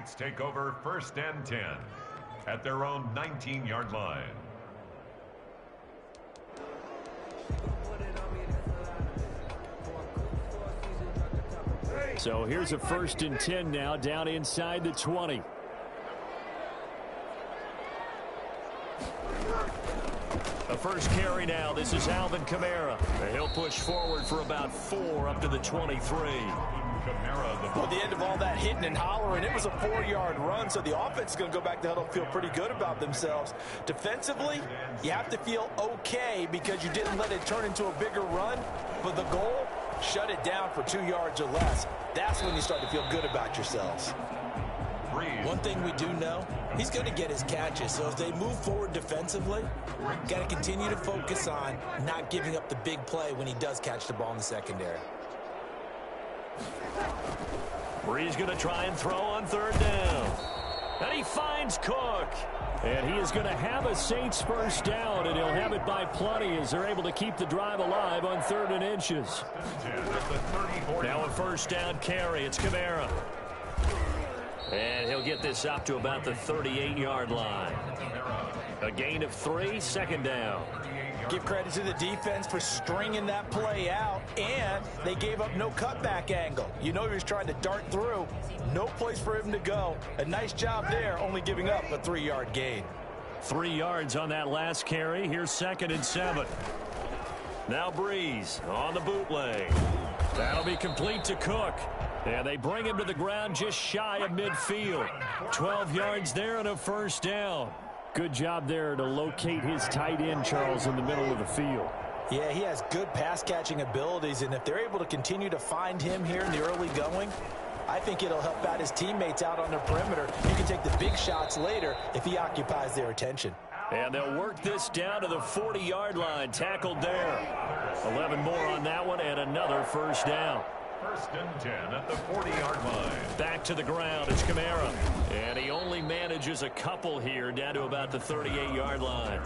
Saints take over 1st and 10 at their own 19-yard line. So here's a 1st and 10 now, down inside the 20. The first carry now. This is Alvin Kamara. He'll push forward for about 4 up to the 23. Well, the end of all that hitting and hollering, it was a 4-yard run, so the offense is going to go back to huddle, feel pretty good about themselves. Defensively, you have to feel okay because you didn't let it turn into a bigger run, but the goal, shut it down for 2 yards or less. That's when you start to feel good about yourselves. One thing we do know, he's going to get his catches. So as they move forward defensively, got to continue to focus on not giving up the big play when he does catch the ball in the secondary. Brees going to try and throw on 3rd down. And he finds Cook. And he is going to have a Saints 1st down, and he'll have it by plenty as they're able to keep the drive alive on 3rd and inches. Now a 1st down carry. It's Kamara. And he'll get this up to about the 38-yard line. A gain of 3, 2nd down. Give credit to the defense for stringing that play out, and they gave up no cutback angle. You know he was trying to dart through. No place for him to go. A nice job there, only giving up a 3-yard gain. 3 yards on that last carry. Here's 2nd and 7. Now Brees on the bootleg. That'll be complete to Cook. And they bring him to the ground just shy of midfield. 12 yards there and a 1st down. Good job there to locate his tight end, Charles, in the middle of the field. Yeah, he has good pass-catching abilities, and if they're able to continue to find him here in the early going, I think it'll help out his teammates out on the perimeter. You can take the big shots later if he occupies their attention. And they'll work this down to the 40-yard line. Tackled there. 11 more on that one and another 1st down. 1st and 10 at the 40-yard line. Back to the ground. It's Kamara. And he only manages a couple here down to about the 38-yard line.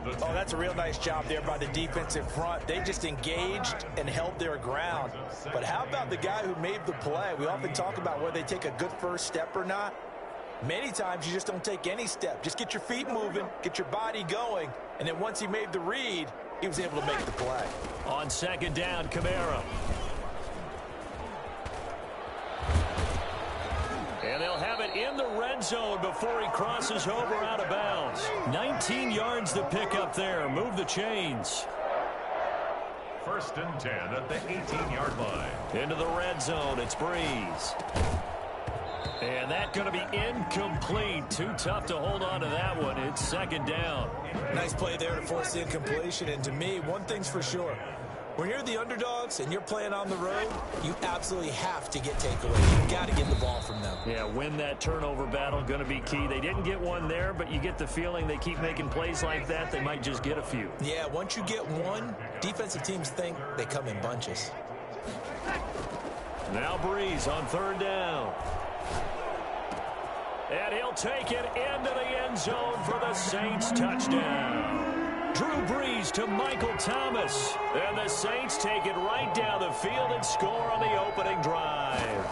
Oh, that's a real nice job there by the defensive front. They just engaged and held their ground. But how about the guy who made the play? We often talk about whether they take a good first step or not. Many times you just don't take any step. Just get your feet moving, get your body going, and then once he made the read, he was able to make the play. On 2nd down, Kamara. And they'll have it in the red zone before he crosses over out of bounds. 19 yards to pick up there. Move the chains. 1st and 10 at the 18-yard line. Into the red zone. It's Brees. And that's going to be incomplete. Too tough to hold on to that one. It's 2nd down. Nice play there to force the incompletion. And to me, one thing's for sure. When you're the underdogs and you're playing on the road, you absolutely have to get takeaways. You've got to get the ball from them. Yeah, win that turnover battle, going to be key. They didn't get one there, but you get the feeling they keep making plays like that, they might just get a few. Yeah, once you get one, defensive teams think they come in bunches. Now Brees on 3rd down. And he'll take it into the end zone for the Saints touchdown. Drew Brees to Michael Thomas. And the Saints take it right down the field and score on the opening drive.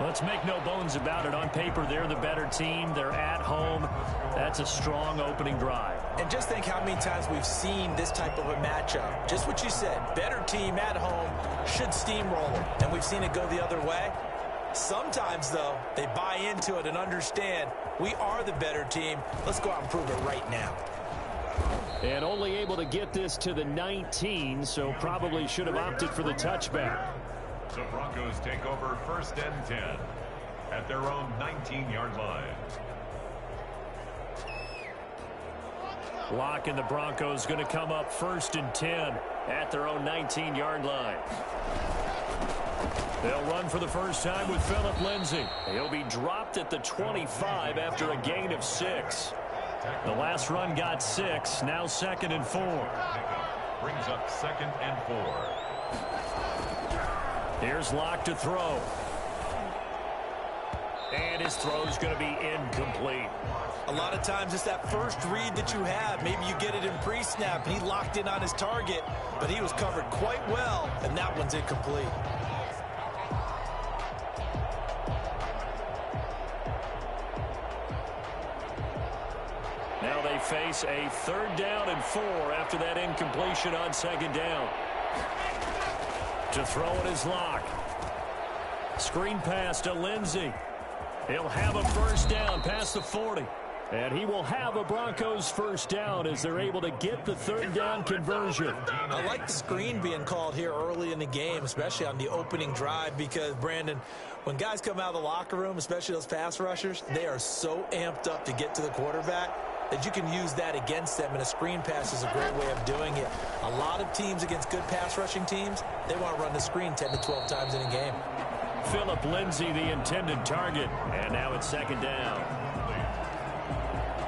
Let's make no bones about it. On paper, they're the better team. They're at home. That's a strong opening drive. And just think how many times we've seen this type of a matchup. Just what you said, better team at home should steamroll them. And we've seen it go the other way. Sometimes, though, they buy into it and understand we are the better team. Let's go out and prove it right now. And only able to get this to the 19, so probably should have opted for the touchback. The Broncos take over 1st and 10 at their own 19-yard line. Lock and the Broncos going to come up 1st and 10 at their own 19-yard line. They'll run for the first time with Phillip Lindsay. He'll be dropped at the 25 after a gain of 6. The last run got 6. Now 2nd and 4. Brings up 2nd and 4. Here's Locke to throw. And his throw's going to be incomplete. A lot of times it's that first read that you have. Maybe you get it in pre-snap, and he locked in on his target, but he was covered quite well, and that one's incomplete. Now they face a 3rd down and 4 after that incompletion on 2nd down. To throw it is Locke. Screen pass to Lindsey. He'll have a 1st down past the 40. And he will have a Broncos 1st down as they're able to get the 3rd down conversion. I like the screen being called here early in the game, especially on the opening drive, because, Brandon, when guys come out of the locker room, especially those pass rushers, they are so amped up to get to the quarterback that you can use that against them, and a screen pass is a great way of doing it. A lot of teams against good pass rushing teams, they want to run the screen 10 to 12 times in a game. Phillip Lindsay, the intended target, and now it's 2nd down.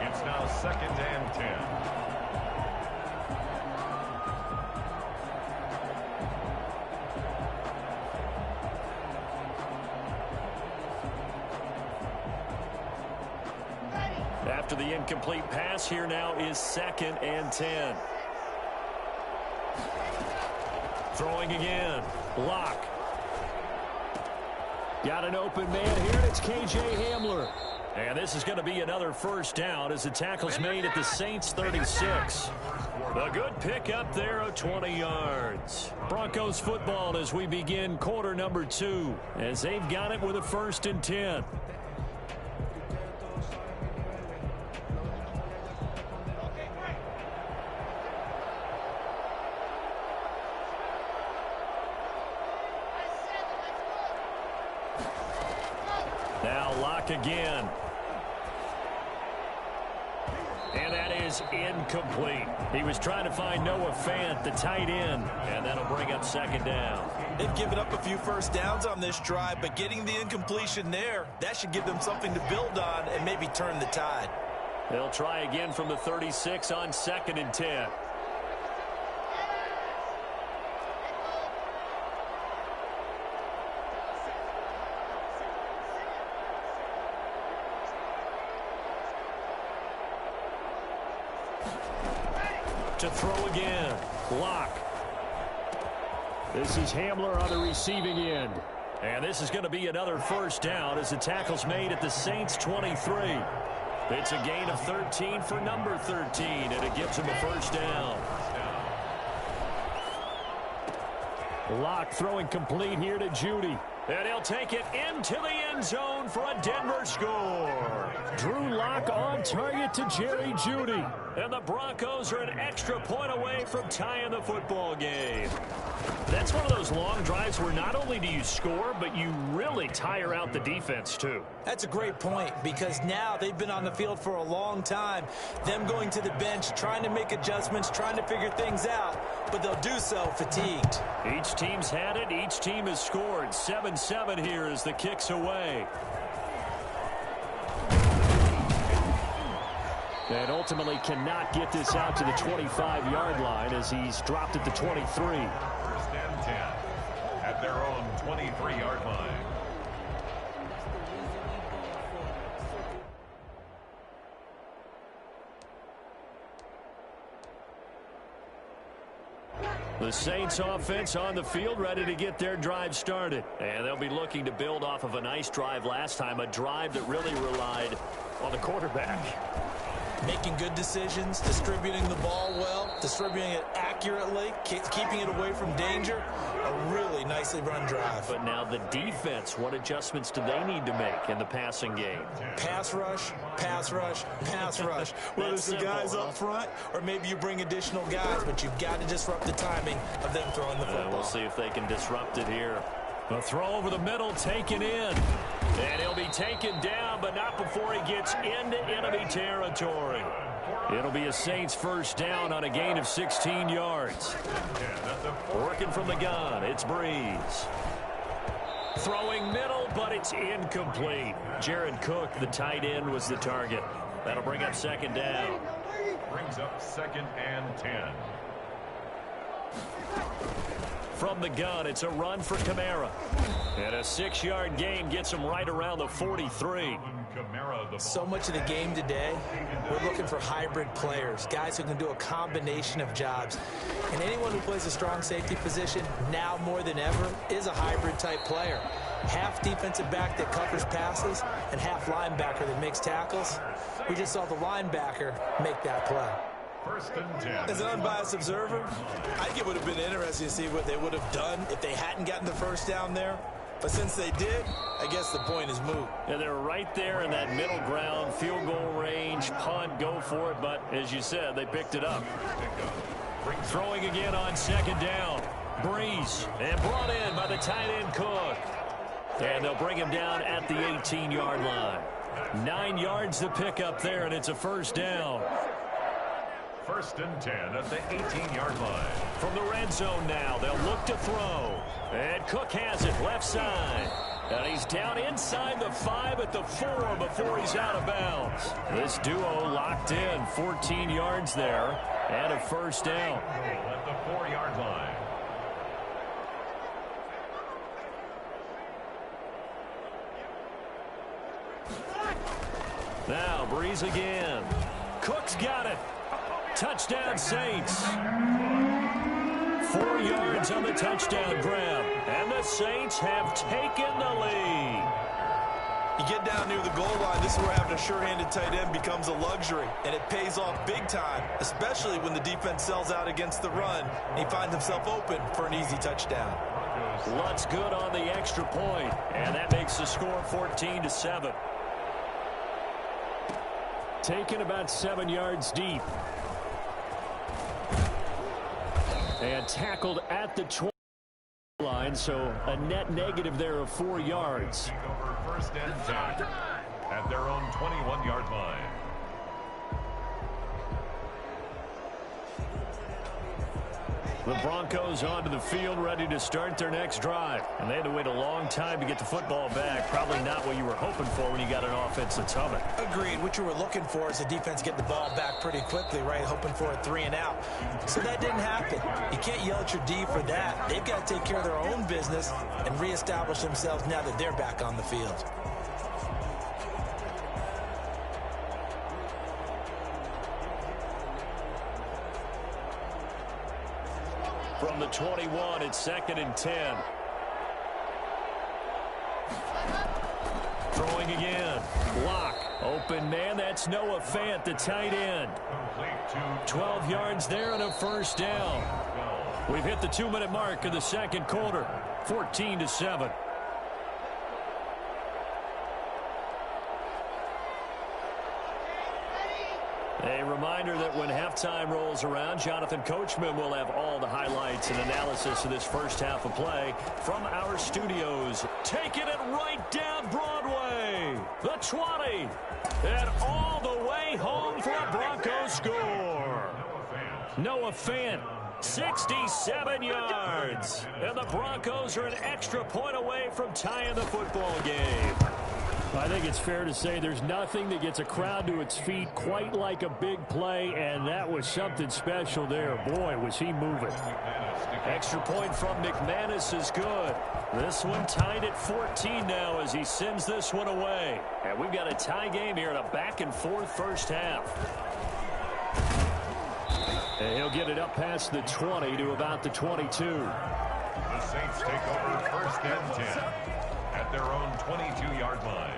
It's now 2nd and 10. After the incomplete pass, here now is 2nd and 10. Throwing again. Locke. Got an open man here, and it's K.J. Hamler. And this is going to be another 1st down as the tackle's made at the Saints 36. A good pickup there of 20 yards. Broncos football as we begin quarter number 2, as they've got it with a 1st and 10. Now Locke again. And that is incomplete. He was trying to find Noah Fant, the tight end, and that'll bring up 2nd down. They've given up a few 1st downs on this drive, but getting the incompletion there, that should give them something to build on and maybe turn the tide. They'll try again from the 36 on 2nd and 10. To throw again. Locke. This is Hamler on the receiving end. And this is going to be another 1st down as the tackle's made at the Saints 23. It's a gain of 13 for number 13, and it gives him a 1st down. Locke throwing complete here to Judy. And he'll take it into the end zone for a Denver score. Drew Locke on target to Jerry Judy. And the Broncos are an extra point away from tying the football game. That's one of those long drives where not only do you score, but you really tire out the defense, too. That's a great point, because now they've been on the field for a long time. Them going to the bench, trying to make adjustments, trying to figure things out, but they'll do so fatigued. Each team's had it. Each team has scored. 7-7 here as the kick's away. And ultimately cannot get this out to the 25-yard line as he's dropped at the 23. 1st and 10 at their own 23-yard line. The Saints offense on the field ready to get their drive started. And they'll be looking to build off of a nice drive last time, a drive that really relied on the quarterback. Making good decisions, distributing the ball well, distributing it accurately, keeping it away from danger. A really nicely run drive. But now the defense, what adjustments do they need to make in the passing game? Pass rush, pass rush, pass rush. Whether it's the guys up front or maybe you bring additional guys, but you've got to disrupt the timing of them throwing the football. We'll see if they can disrupt it here. A throw over the middle, taken in. And he'll be taken down, but not before he gets into enemy territory. It'll be a Saints 1st down on a gain of 16 yards. Working from the gun, it's Breeze. Throwing middle, but it's incomplete. Jared Cook, the tight end, was the target. That'll bring up 2nd down. Brings up 2nd and 10. From the gun, it's a run for Kamara. And a 6-yard gain gets him right around the 43. So much of the game today, we're looking for hybrid players, guys who can do a combination of jobs. And anyone who plays a strong safety position, now more than ever, is a hybrid type player. half defensive back that covers passes and half linebacker that makes tackles. We just saw the linebacker make that play. First and 10. As an unbiased observer, I think it would have been interesting to see what they would have done if they hadn't gotten the first down there. But since they did, I guess the point is moot. Yeah, they were right there in that middle ground, field goal range, punt, go for it. But as you said, they picked it up. Throwing again on second down. Breeze, and brought in by the tight end Cook. And they'll bring him down at the 18-yard line. 9 yards to pick up there, and it's a first down. First and 10 at the 18-yard line. From the red zone now, they'll look to throw. And Cook has it, left side. And he's down inside the 5 at the 4 before he's out of bounds. This duo locked in, 14 yards there, and a first down. At the 4-yard line. Now, Breeze again. Cook's got it. Touchdown, Saints. 4 yards on the touchdown grab. And the Saints have taken the lead. You get down near the goal line, this is where having a sure-handed tight end becomes a luxury. And it pays off big time, especially when the defense sells out against the run. And he finds himself open for an easy touchdown. Lutt's good on the extra point. And that makes the score 14-7. Taken about 7 yards deep. And tackled at the 20 line, so a net negative there of 4 yards. Over first and 10 at their own 21-yard line. The Broncos onto the field, ready to start their next drive. And they had to wait a long time to get the football back. Probably not what you were hoping for when you got an offense that's humming. Agreed. What you were looking for is the defense getting the ball back pretty quickly, right? Hoping for a 3 and out. So that didn't happen. You can't yell at your D for that. They've got to take care of their own business and reestablish themselves now that they're back on the field. From the 21, it's 2nd and 10. Throwing again. Block. Open man. That's Noah Fant, the tight end. 12 yards there and a first down. We've hit the 2-minute mark of the second quarter. 14-7. A reminder that when halftime rolls around, Jonathan Coachman will have all the highlights and analysis of this first half of play from our studios. Taking it right down Broadway. The 20. And all the way home for a Broncos score. Noah Fant, 67 yards. And the Broncos are an extra point away from tying the football game. I think it's fair to say there's nothing that gets a crowd to its feet quite like a big play, and that was something special there. Boy, was he moving. Extra point from McManus is good. This one tied at 14 now as he sends this one away. And we've got a tie game here in a back-and-forth first half. And he'll get it up past the 20 to about the 22. The Saints take over first and 10 at their own 22-yard line.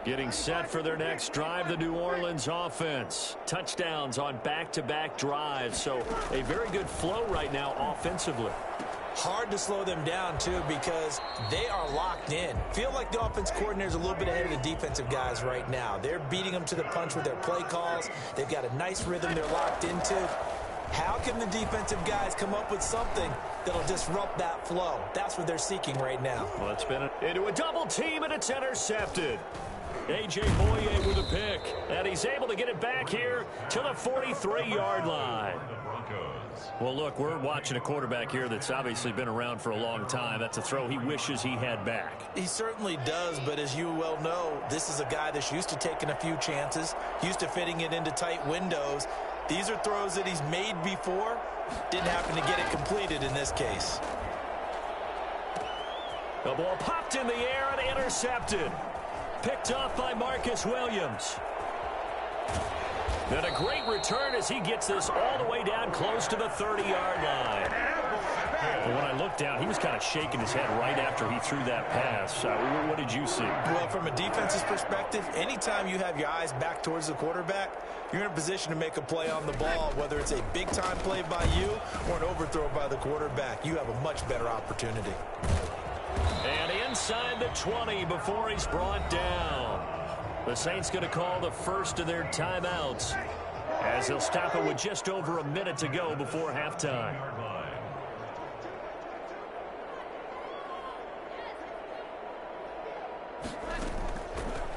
Getting set for their next drive, the New Orleans offense. Touchdowns on back-to-back drives, so a very good flow right now offensively. Hard to slow them down, too, because they are locked in. Feel like the offense coordinator's a little bit ahead of the defensive guys right now. They're beating them to the punch with their play calls. They've got a nice rhythm they're locked into. How can the defensive guys come up with something that'll disrupt that flow? That's what they're seeking right now. Well, it's been into a double team, and it's intercepted. A.J. Boye with a pick, and he's able to get it back here to the 43-yard line. Well, look, we're watching a quarterback here that's obviously been around for a long time. That's a throw he wishes he had back. He certainly does, but as you well know, this is a guy that's used to taking a few chances, used to fitting it into tight windows. These are throws that he's made before. Didn't happen to get it completed in this case. The ball popped in the air and intercepted. Picked off by Marcus Williams. And a great return as he gets this all the way down close to the 30-yard line. But when I looked down, he was kind of shaking his head right after he threw that pass. What did you see? Well, from a defense's perspective, anytime you have your eyes back towards the quarterback, you're in a position to make a play on the ball, whether it's a big-time play by you or an overthrow by the quarterback. You have a much better opportunity. And inside the 20 before he's brought down. The Saints going to call the first of their timeouts as they'll stop it with just over a minute to go before halftime.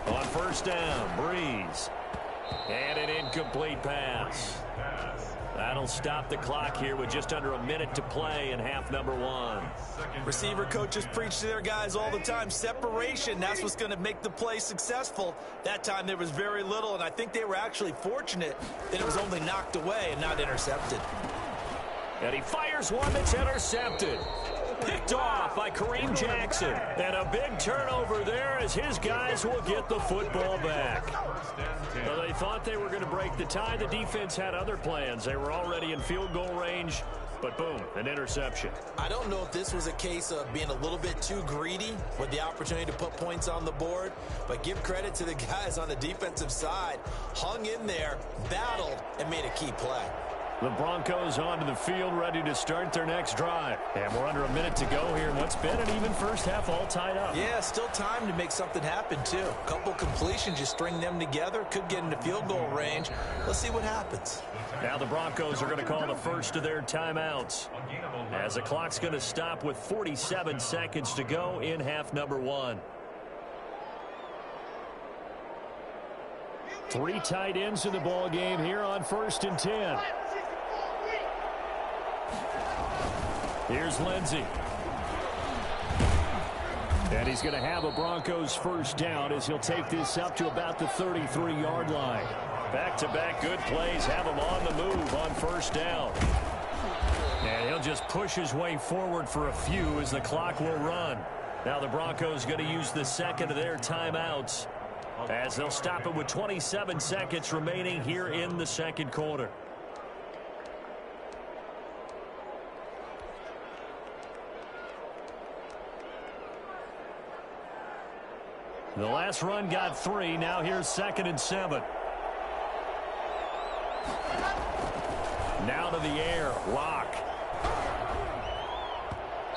On first down, Breeze. And an incomplete pass. That'll stop the clock here with just under a minute to play in half number one. Receiver coaches preach to their guys all the time. Separation, that's what's going to make the play successful. That time there was very little, and I think they were actually fortunate that it was only knocked away and not intercepted. And he fires one that's intercepted. Picked off by Kareem Jackson. And a big turnover there as his guys will get the football back. Well, they thought they were going to break the tie. The defense had other plans. They were already in field goal range. But boom, an interception. I don't know if this was a case of being a little bit too greedy with the opportunity to put points on the board, but give credit to the guys on the defensive side. Hung in there, battled, and made a key play. The Broncos onto the field, ready to start their next drive. And we're under a minute to go here in what's been an even first half, all tied up. Yeah, still time to make something happen, too. A couple completions, you string them together, could get into field goal range. Let's see what happens. Now the Broncos are going to call the first of their timeouts, as the clock's going to stop with 47 seconds to go in half number one. Three tight ends in the ball game here on 1st and 10. Here's Lindsey. And he's going to have a Broncos first down as he'll take this up to about the 33-yard line. Back-to-back good plays have him on the move on first down. And he'll just push his way forward for a few as the clock will run. Now the Broncos going to use the second of their timeouts as they'll stop it with 27 seconds remaining here in the second quarter. The last run got 3. Now here's 2nd and 7. Now to the air. Lock.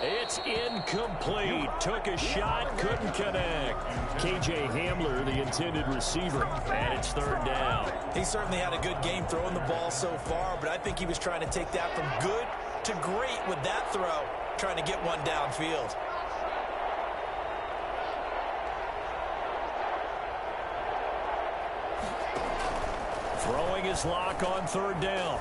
It's incomplete. Took a shot, couldn't connect. K.J. Hamler, the intended receiver, and it's 3rd down. He certainly had a good game throwing the ball so far, but I think he was trying to take that from good to great with that throw, trying to get one downfield. Throwing his lock on 3rd down.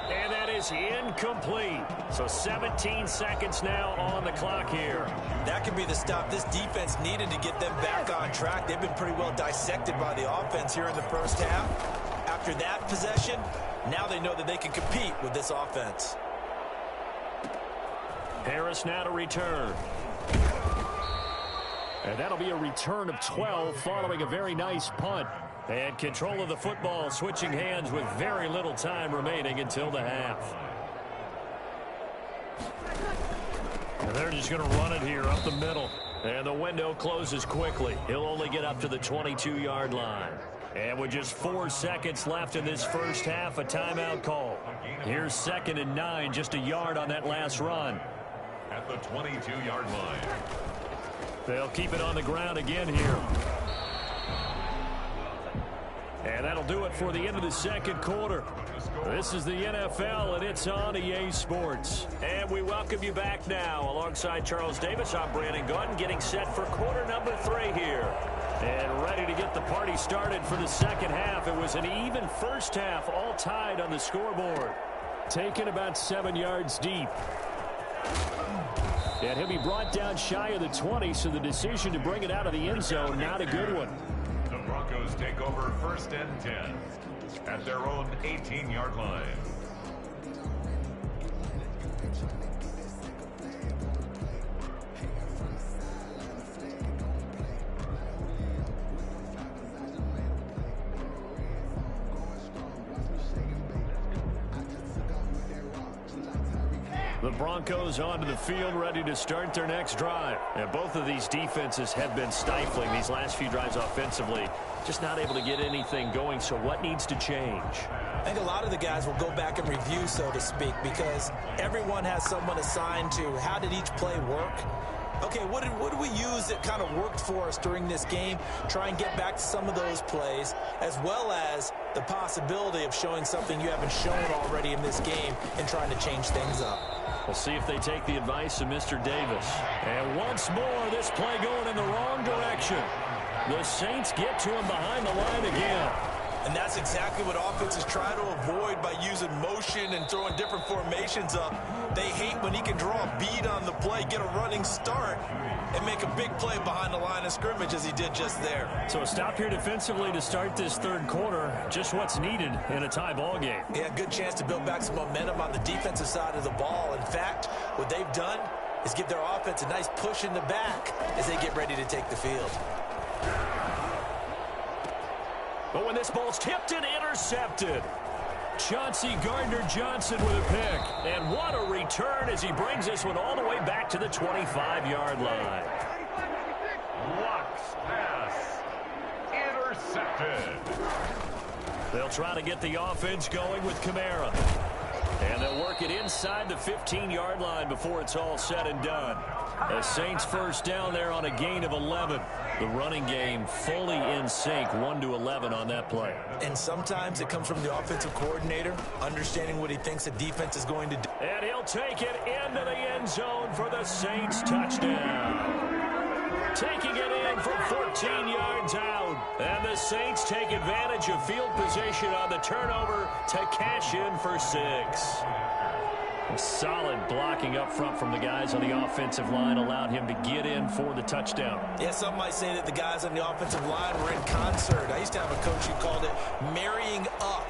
And that is incomplete. So 17 seconds now on the clock here. That could be the stop this defense needed to get them back on track. They've been pretty well dissected by the offense here in the first half. After that possession, now they know that they can compete with this offense. Harris now to return. And that'll be a return of 12 following a very nice punt. And control of the football switching hands with very little time remaining until the half. And they're just going to run it here up the middle. And the window closes quickly. He'll only get up to the 22-yard line. And with just 4 seconds left in this first half, a timeout call. Here's 2nd and 9, just a yard on that last run. At the 22-yard line. They'll keep it on the ground again here. And that'll do it for the end of the second quarter. This is the NFL, and it's on EA Sports. And we welcome you back now. Alongside Charles Davis, I'm Brandon Gautin, getting set for quarter number 3 here. And ready to get the party started for the second half. It was an even first half, all tied on the scoreboard. Taken about 7 yards deep. And he'll be brought down shy of the 20, so the decision to bring it out of the end zone, not a good one. The Broncos take over 1st and 10 at their own 18-yard line. The Broncos onto the field, ready to start their next drive. And both of these defenses have been stifling these last few drives offensively. Just not able to get anything going, so what needs to change? I think a lot of the guys will go back and review, so to speak, because everyone has someone assigned to how did each play work. Okay, what did we use that kind of worked for us during this game? Try and get back to some of those plays, as well as the possibility of showing something you haven't shown already in this game and trying to change things up. We'll see if they take the advice of Mr. Davis. And once more, this play going in the wrong direction. The Saints get to him behind the line again. And that's exactly what offenses try to avoid by using motion and throwing different formations up. They hate when he can draw a bead on the play, get a running start, and make a big play behind the line of scrimmage as he did just there. So a stop here defensively to start this third quarter. Just what's needed in a tie ball game. Yeah, good chance to build back some momentum on the defensive side of the ball. In fact, what they've done is give their offense a nice push in the back as they get ready to take the field. But when this ball's tipped and intercepted, Chauncey Gardner-Johnson with a pick. And what a return as he brings this one all the way back to the 25-yard line. Locks pass. Intercepted. They'll try to get the offense going with Kamara. And they'll work it inside the 15-yard line before it's all said and done. The Saints first down there on a gain of 11. The running game fully in sync, 1-11 on that play. And sometimes it comes from the offensive coordinator, understanding what he thinks the defense is going to do. And he'll take it into the end zone for the Saints touchdown. Taking it in from 14 yards out. And the Saints take advantage of field position on the turnover to cash in for 6. Solid blocking up front from the guys on the offensive line allowed him to get in for the touchdown. Yeah, some might say that the guys on the offensive line were in concert. I used to have a coach who called it marrying up,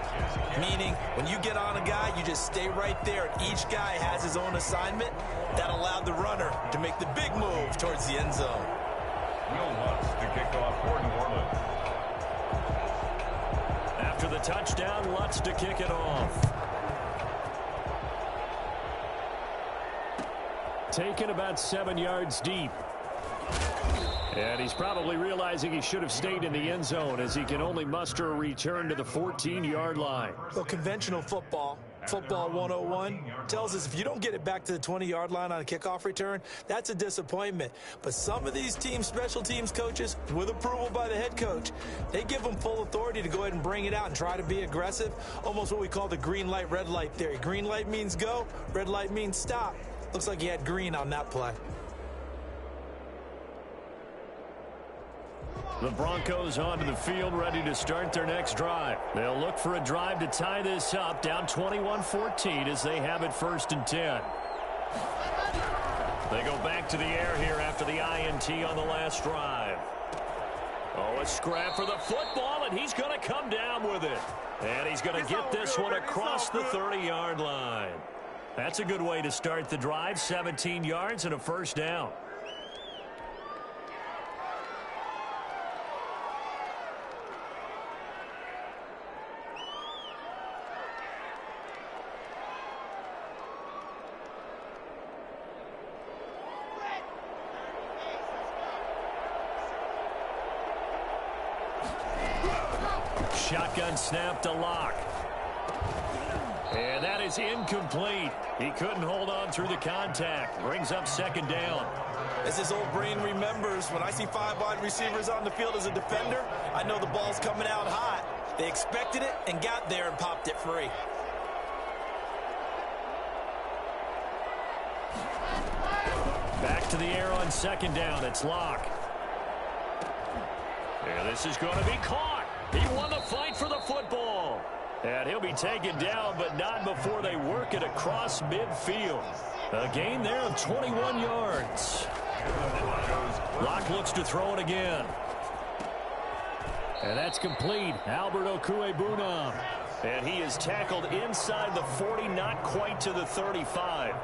meaning when you get on a guy, you just stay right there, and each guy has his own assignment. That allowed the runner to make the big move towards the end zone. Will Lutz to kick off for New Orleans. After the touchdown, Lutz to kick it off. Taken about 7 yards deep. And he's probably realizing he should have stayed in the end zone as he can only muster a return to the 14-yard line. Well, conventional football 101, tells us if you don't get it back to the 20-yard line on a kickoff return, that's a disappointment. But some of these teams, special teams coaches, with approval by the head coach, they give them full authority to go ahead and bring it out and try to be aggressive, almost what we call the green light, red light theory. Green light means go, red light means stop. Looks like he had green on that play. The Broncos onto the field, ready to start their next drive. They'll look for a drive to tie this up, down 21-14 as they have it 1st and 10. They go back to the air here after the INT on the last drive. Oh, a scrap for the football, and he's going to come down with it. And he's going to get this one across the 30-yard line. That's a good way to start the drive, 17 yards and a 1st down. Shotgun snap to Locke. And that is incomplete. He couldn't hold on through the contact. Brings up 2nd down. As his old brain remembers, when I see 5 wide receivers on the field as a defender, I know the ball's coming out hot. They expected it and got there and popped it free. Back to the air on 2nd down. It's Locke. And this is going to be caught. He won the fight for the football. And he'll be taken down, but not before they work it across midfield. A gain there of 21 yards. Locke looks to throw it again. And that's complete. Albert Okwuegbunam. And he is tackled inside the 40, not quite to the 35.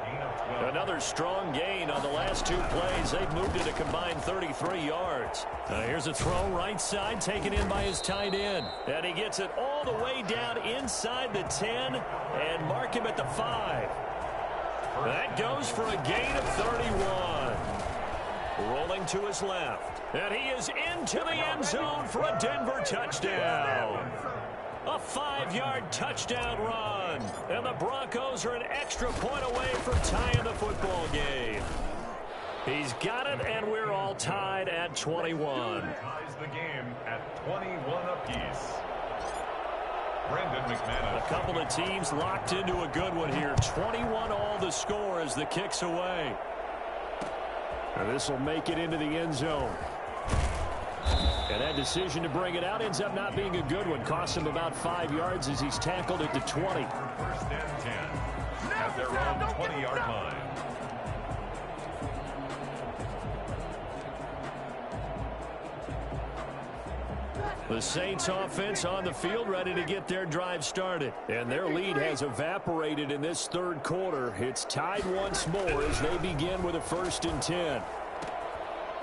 Another strong gain on the last 2 plays. They've moved it a combined 33 yards. Here's a throw right side, taken in by his tight end. And he gets it all the way down inside the 10 and mark him at the 5. That goes for a gain of 31. Rolling to his left. And he is into the end zone for a Denver touchdown. A 5-yard touchdown run. And the Broncos are an extra point away from tying the football game. He's got it, and we're all tied at 21. Ties the game at 21 apiece. Brendan McManus. A couple of teams locked into a good one here. 21 all the score as the kick's away. And this will make it into the end zone. And that decision to bring it out ends up not being a good one. Costs him about 5 yards as he's tackled at the 20. First and 10 at their own 20-yard line. The Saints offense on the field ready to get their drive started. And their lead has evaporated in this third quarter. It's tied once more as they begin with a 1st and 10.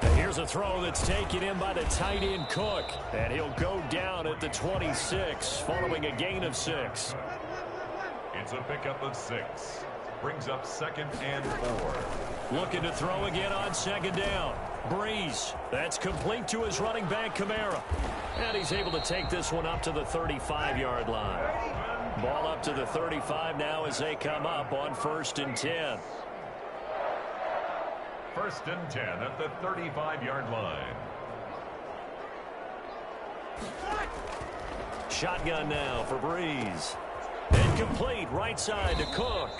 And here's a throw that's taken in by the tight end Cook. And he'll go down at the 26 following a gain of 6. It's a pickup of 6. Brings up 2nd and 4. Looking to throw again on 2nd down. Breeze. That's complete to his running back, Kamara. And he's able to take this one up to the 35-yard line. Ball up to the 35 now as they come up on 1st and 10. 1st and 10 at the 35-yard line. Shotgun now for Breeze. Incomplete, right side to Cook.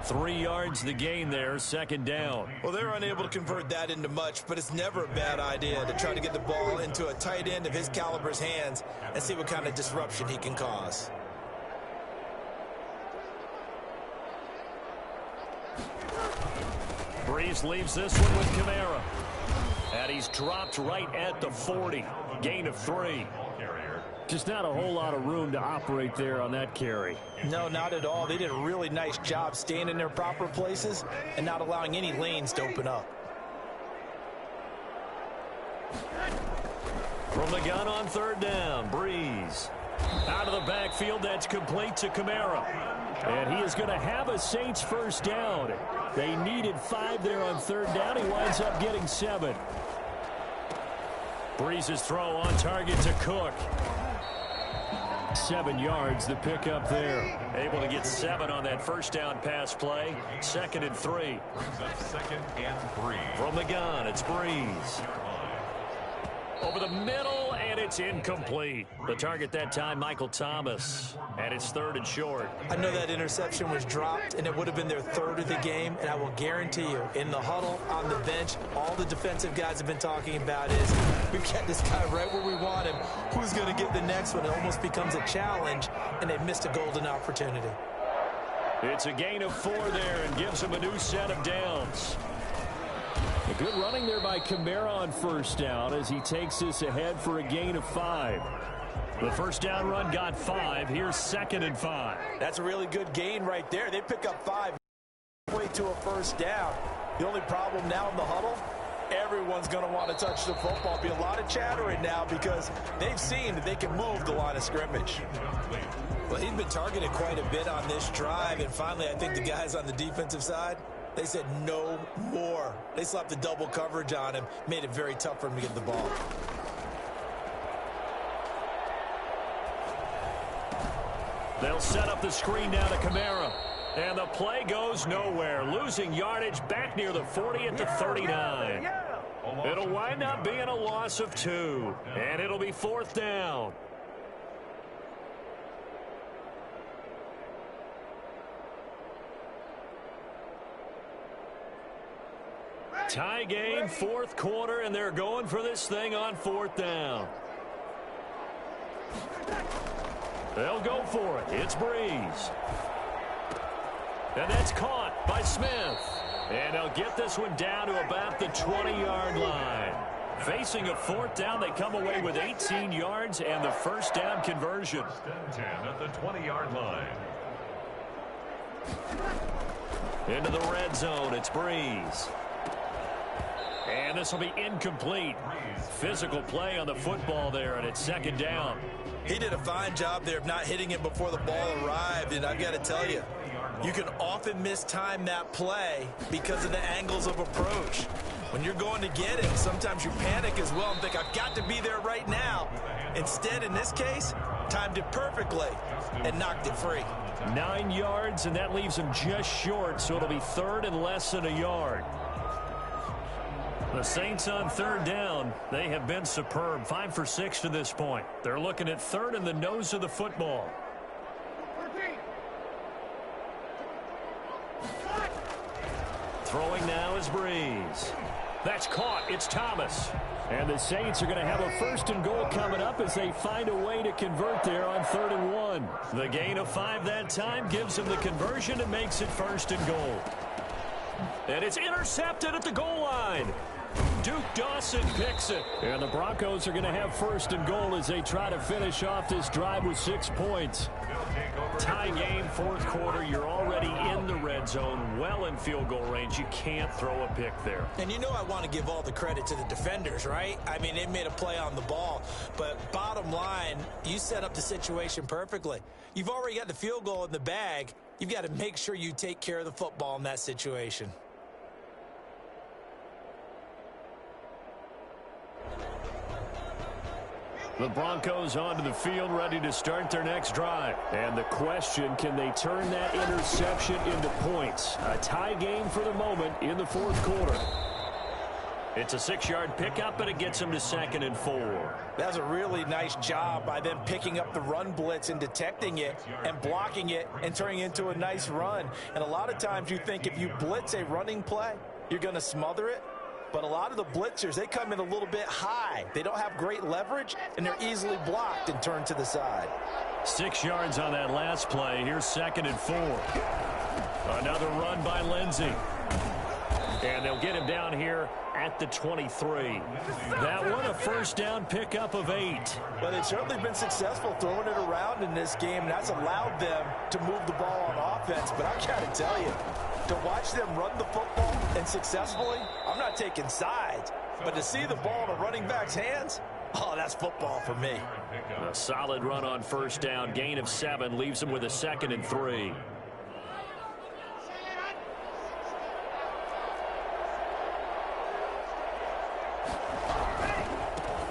3 yards the gain there, 2nd down. Well, they're unable to convert that into much, but it's never a bad idea to try to get the ball into a tight end of his caliber's hands and see what kind of disruption he can cause. Breeze leaves this one with Kamara. And he's dropped right at the 40. Gain of 3. Just not a whole lot of room to operate there on that carry. No, not at all. They did a really nice job staying in their proper places and not allowing any lanes to open up. From the gun on 3rd down, Breeze. Out of the backfield, that's complete to Kamara. And he is going to have a Saints 1st down. They needed 5 there on 3rd down. He winds up getting 7. Breeze's throw on target to Cook. 7 yards, the pickup there. Able to get 7 on that 1st down pass play. 2nd and 3. Brings up 2nd and 3. From the gun, it's Breeze. Over the middle, and it's incomplete. The target that time, Michael Thomas. And it's 3rd and short. I know that interception was dropped, and it would have been their 3rd of the game, and I will guarantee you, in the huddle, on the bench, all the defensive guys have been talking about is, we've got this guy right where we want him. Who's going to get the next one? It almost becomes a challenge, and they've missed a golden opportunity. It's a gain of 4 there and gives them a new set of downs. A good running there by Kamara on 1st down as he takes this ahead for a gain of 5. The 1st down run got 5. Here's 2nd and 5. That's a really good gain right there. They pick up 5 way to a 1st down. The only problem now in the huddle, everyone's going to want to touch the football. Be a lot of chattering now because they've seen that they can move the line of scrimmage. Well, he's been targeted quite a bit on this drive, and finally I think the guys on the defensive side, they said no more. They slapped the double coverage on him, made it very tough for him to get the ball. They'll set up the screen down to Kamara. And the play goes nowhere. Losing yardage back near the 40 at the 39. It'll wind up being a loss of 2. And it'll be 4th down. Tie game, 4th quarter, and they're going for this thing on 4th down. They'll go for it. It's Breeze. And that's caught by Smith. And they'll get this one down to about the 20-yard line. Facing a 4th down, they come away with 18 yards and the 1st down conversion. 1st and 10 at the 20-yard line. Into the red zone, it's Breeze. And this will be incomplete. Physical play on the football there, and it's 2nd down. He did a fine job there of not hitting it before the ball arrived, and I've got to tell you, You can often mistime that play because of the angles of approach. When you're going to get it, sometimes you panic as well and think, I've got to be there right now. Instead, in this case, timed it perfectly and knocked it free. 9 yards, and that leaves him just short, so it'll be third and less than a yard. The Saints on third down, they have been superb. 5 for 6 to this point. They're looking at third in the nose of the football. Throwing now is Breeze. That's caught. It's Thomas. And the Saints are going to have a first and goal coming up as they find a way to convert there on 3rd and 1. The gain of 5 that time gives them the conversion and makes it first and goal. And it's intercepted at the goal line. Duke Dawson picks it. And the Broncos are going to have first and goal as they try to finish off this drive with 6 points. Tie game, 4th quarter. You're already in the red zone, well in field goal range. You can't throw a pick there. And you know I want to give all the credit to the defenders, right? I mean, they made a play on the ball. But bottom line, you set up the situation perfectly. You've already got the field goal in the bag. You've got to make sure you take care of the football in that situation. The Broncos onto the field, ready to start their next drive. And the question, can they turn that interception into points? A tie game for the moment in the 4th quarter. It's a 6-yard pickup, but it gets them to 2nd and 4. That's a really nice job by them picking up the run blitz and detecting it and blocking it and turning it into a nice run. And a lot of times you think if you blitz a running play, you're going to smother it. But a lot of the blitzers, they come in a little bit high. They don't have great leverage, and they're easily blocked and turned to the side. 6 yards on that last play. Here's 2nd and 4. Another run by Lindsey. And they'll get him down here at the 23. That one, a first down pickup of 8. But they've certainly been successful throwing it around in this game, and that's allowed them to move the ball on offense. But I got to tell you, to watch them run the football and successfully, I'm not taking sides, but to see the ball in a running back's hands, oh, that's football for me. A solid run on first down, gain of 7, leaves them with a 2nd and 3.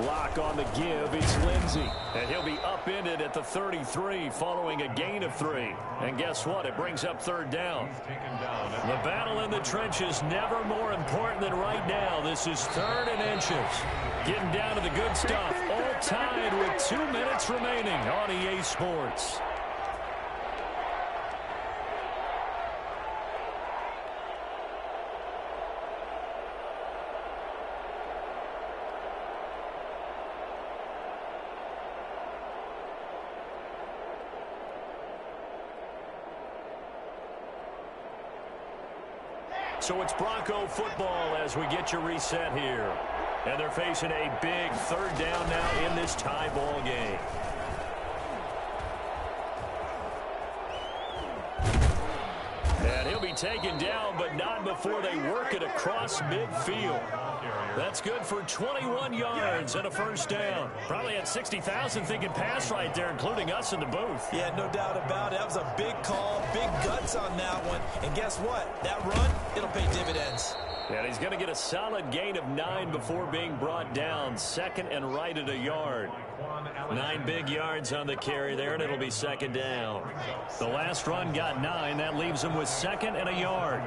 Lock on the give, it's Lindsey. And he'll be upended at the 33 following a gain of 3. And guess what? It brings up 3rd down. The battle in the trenches never more important than right now. This is 3rd and inches. Getting down to the good stuff. All tied with 2 minutes remaining on EA Sports. So it's Bronco football as we get you reset here. And they're facing a big 3rd down now in this tie ball game. And he'll be taken down, but not before they work it across midfield. That's good for 21 yards and a first down. Probably had 60,000 thinking pass right there, including us in the booth. Yeah, no doubt about it. That was a big call, big guts on that one. And guess what? That run, it'll pay dividends. And he's going to get a solid gain of 9 before being brought down. 2nd and right at a yard. 9 big yards on the carry there, and it'll be 2nd down. The last run got 9. That leaves him with 2nd and a yard.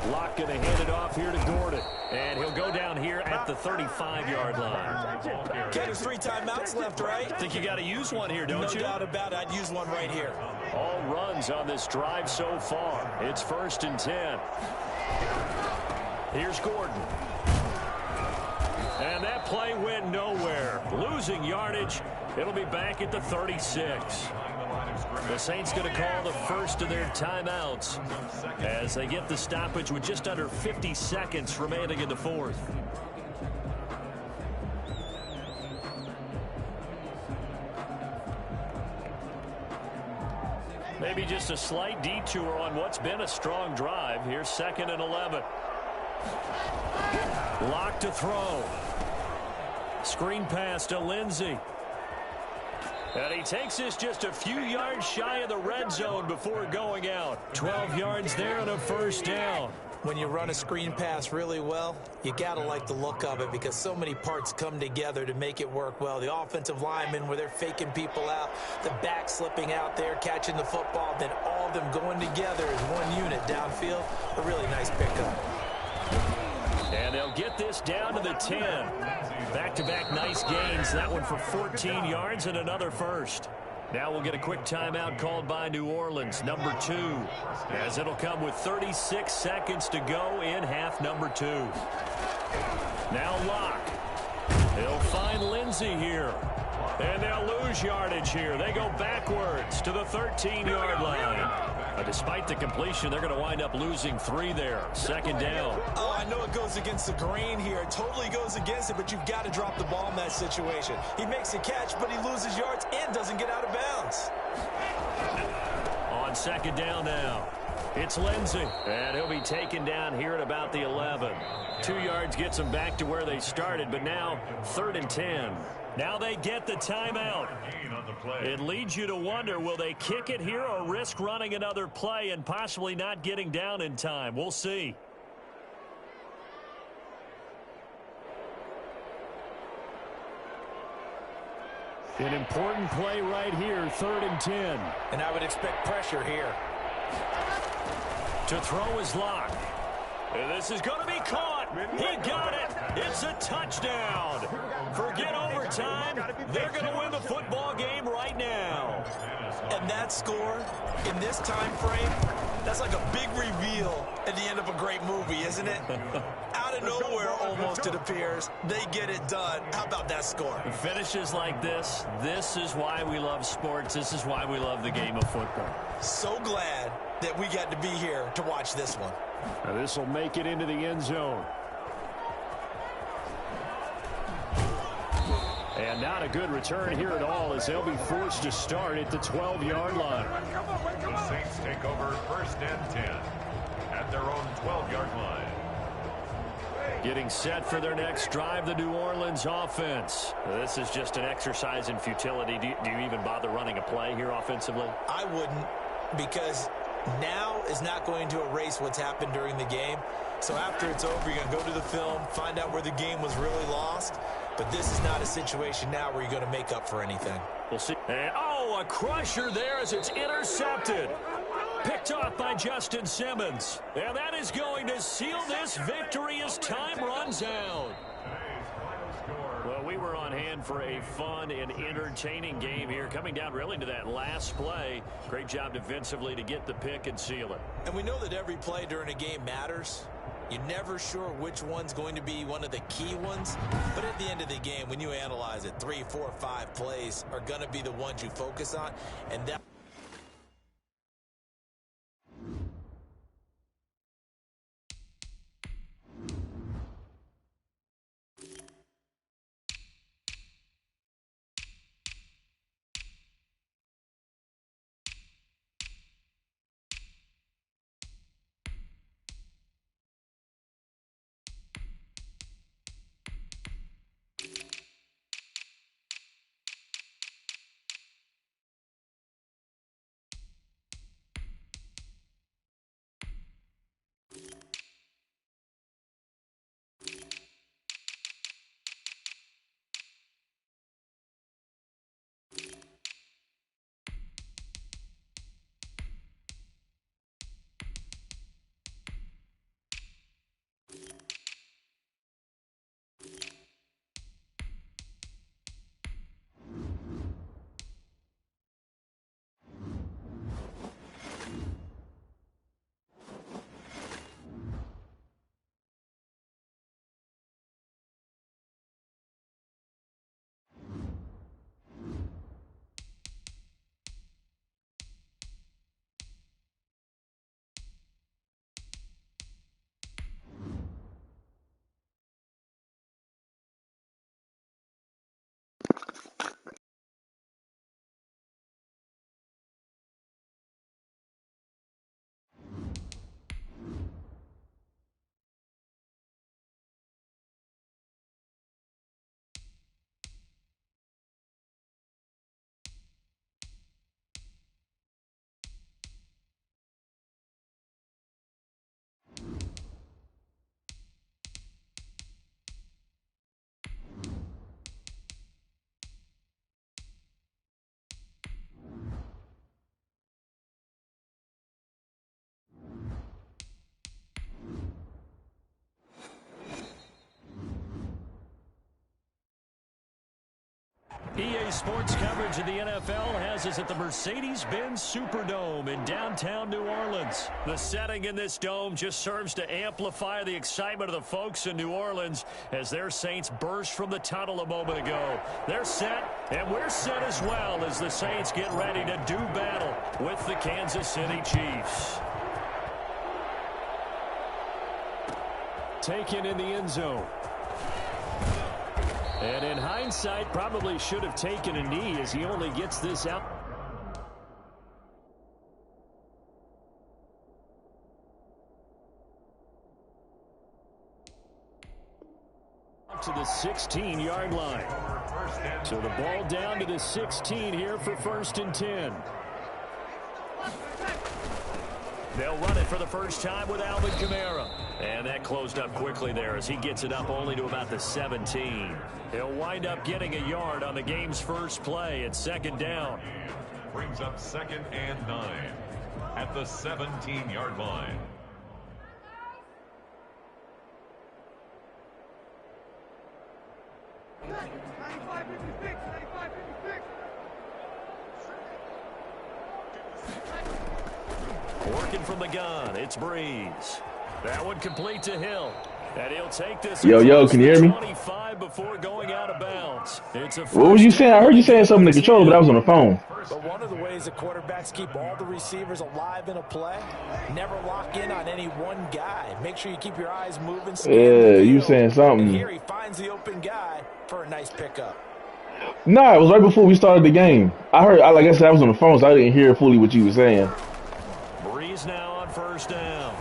Locke going to hand it off here to Gordon. And he'll go down here at the 35-yard line. Okay, there's 3 timeouts left, right? Think you got to use one here, don't you? No doubt about it. I'd use one right here. All runs on this drive so far. It's 1st and 10. Here's Gordon. And that play went nowhere. Losing yardage. It'll be back at the 36. The Saints going to call the first of their timeouts as they get the stoppage with just under 50 seconds remaining in the 4th. Maybe just a slight detour on what's been a strong drive. Here's 2nd and 11. Lock to throw. Screen pass to Lindsey. And he takes this just a few yards shy of the red zone before going out. 12 yards there and a first down. When you run a screen pass really well, you got to like the look of it because so many parts come together to make it work well. The offensive linemen, where they're faking people out, the back slipping out there, catching the football, then all of them going together as one unit downfield. A really nice pickup. And they'll get this down to the 10. Back-to-back nice gains. That one for 14 yards and another first. Now we'll get a quick timeout called by New Orleans, number 2, as it'll come with 36 seconds to go in half number 2. Now Locke. He'll find Lindsey here. And they'll lose yardage here. They go backwards to the 13-yard line. Despite the completion, they're going to wind up losing 3 there. Second down. Oh, I know it goes against the grain here. It totally goes against it, but you've got to drop the ball in that situation. He makes a catch, but he loses yards and doesn't get out of bounds. On second down now, it's Lindsey. And he'll be taken down here at about the 11. 2 yards gets them back to where they started, but now 3rd and 10. Now they get the timeout. It leads you to wonder, will they kick it here or risk running another play and possibly not getting down in time? We'll see. An important play right here, 3rd and 10. And I would expect pressure here. To throw is Locke. And this is going to be caught. He got it. It's a touchdown. Forget overtime. They're going to win the football game right now. And that score in this time frame, that's like a big reveal at the end of a great movie, isn't it? Out of nowhere, almost, it appears. They get it done. How about that score? Finishes like this. This is why we love sports. This is why we love the game of football. So glad that we got to be here to watch this one. Now this will make it into the end zone. And not a good return here at all as they'll be forced to start at the 12-yard line. The Saints take over 1st and 10 at their own 12-yard line. Getting set for their next drive, the New Orleans offense. This is just an exercise in futility. Do you even bother running a play here offensively? I wouldn't, because now is not going to erase what's happened during the game. So after it's over, you're going to go to the film, find out where the game was really lost. But this is not a situation now where you're going to make up for anything. We'll see. And, oh, a crusher there as it's intercepted. Picked off by Justin Simmons. And that is going to seal this victory as time runs out. Well, we were on hand for a fun and entertaining game here, coming down really to that last play. Great job defensively to get the pick and seal it. And we know that every play during a game matters. You're never sure which one's going to be one of the key ones. But at the end of the game, when you analyze it, 3, 4, 5 plays are going to be the ones you focus on. And that CBS Sports coverage of the NFL has us at the Mercedes-Benz Superdome in downtown New Orleans. The setting in this dome just serves to amplify the excitement of the folks in New Orleans as their Saints burst from the tunnel a moment ago. They're set, and we're set as well as the Saints get ready to do battle with the Kansas City Chiefs. Taken in the end zone. And in hindsight, probably should have taken a knee as he only gets this out. To the 16-yard line. So the ball down to the 16 here for 1st and 10. They'll run it for the first time with Alvin Kamara. And that closed up quickly there as he gets it up only to about the 17. He'll wind up getting a yard on the game's first play at 2nd down. Brings up 2nd and 9 at the 17-yard line. Working from the gun, it's Breeze. That one complete to Hill. And he'll take this. Yo, can you hear me? 25 before going out of bounds. What was you saying? I heard you saying something to the controller, but I was on the phone. But one of the ways the quarterbacks keep all the receivers alive in a play, never lock in on any one guy. Make sure you keep your eyes moving. Yeah, you saying something. And here he finds the open guy for a nice pickup. Nah, it was right before we started the game. Like I said, I was on the phone, so I didn't hear fully what you were saying. Breeze now on 1st down.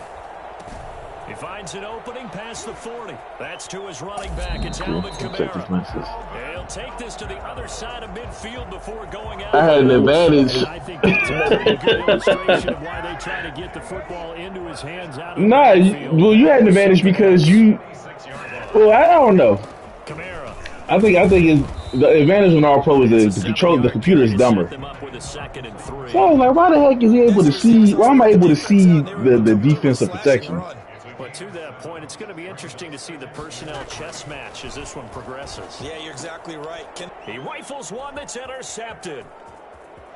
He finds an opening past the 40. That's to his running back. It's Alvin Kamara. He'll take this to the other side of midfield before going out. I had an advantage. I think that's a pretty good illustration of why they try to get the football into his hands out of Nah, well, you had an advantage because you. Well, I don't know. Kamara. I think the advantage in our pro is the control. The computer is dumber. So I was like, why the heck is he able to see? Why am I able to see the defensive protection? But to that point, it's going to be interesting to see the personnel chess match as this one progresses. Yeah, you're exactly right. He rifles one that's intercepted.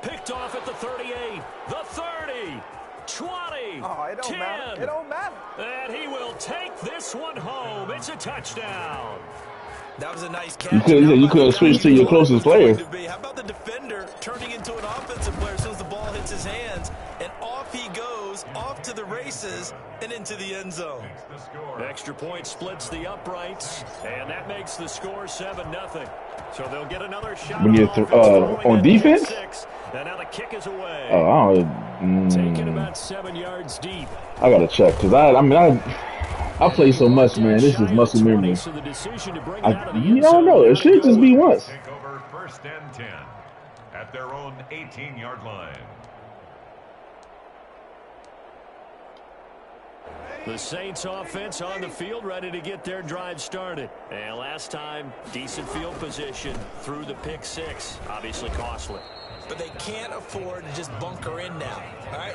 Picked off at the 38, the 30, 20, 10. It don't matter. And he will take this one home. It's a touchdown. That was a nice catch. You could have switched to your closest player. How about the defender turning into an offensive player as soon as the ball hits his hands, and off he goes, off to the races, and into the end zone. Extra point splits the uprights, and that makes the score 7-0. So they'll get another shot when you're on defense. And now the kick is away. Taken about 7 yards deep. I gotta check because I play so much, man. This is muscle memory. You don't know. It should just be once. Take over 1st and 10 at their own 18-yard line. The Saints offense on the field, ready to get their drive started. And last time, decent field position through the pick 6. Obviously costly. But they can't afford to just bunker in now. All right,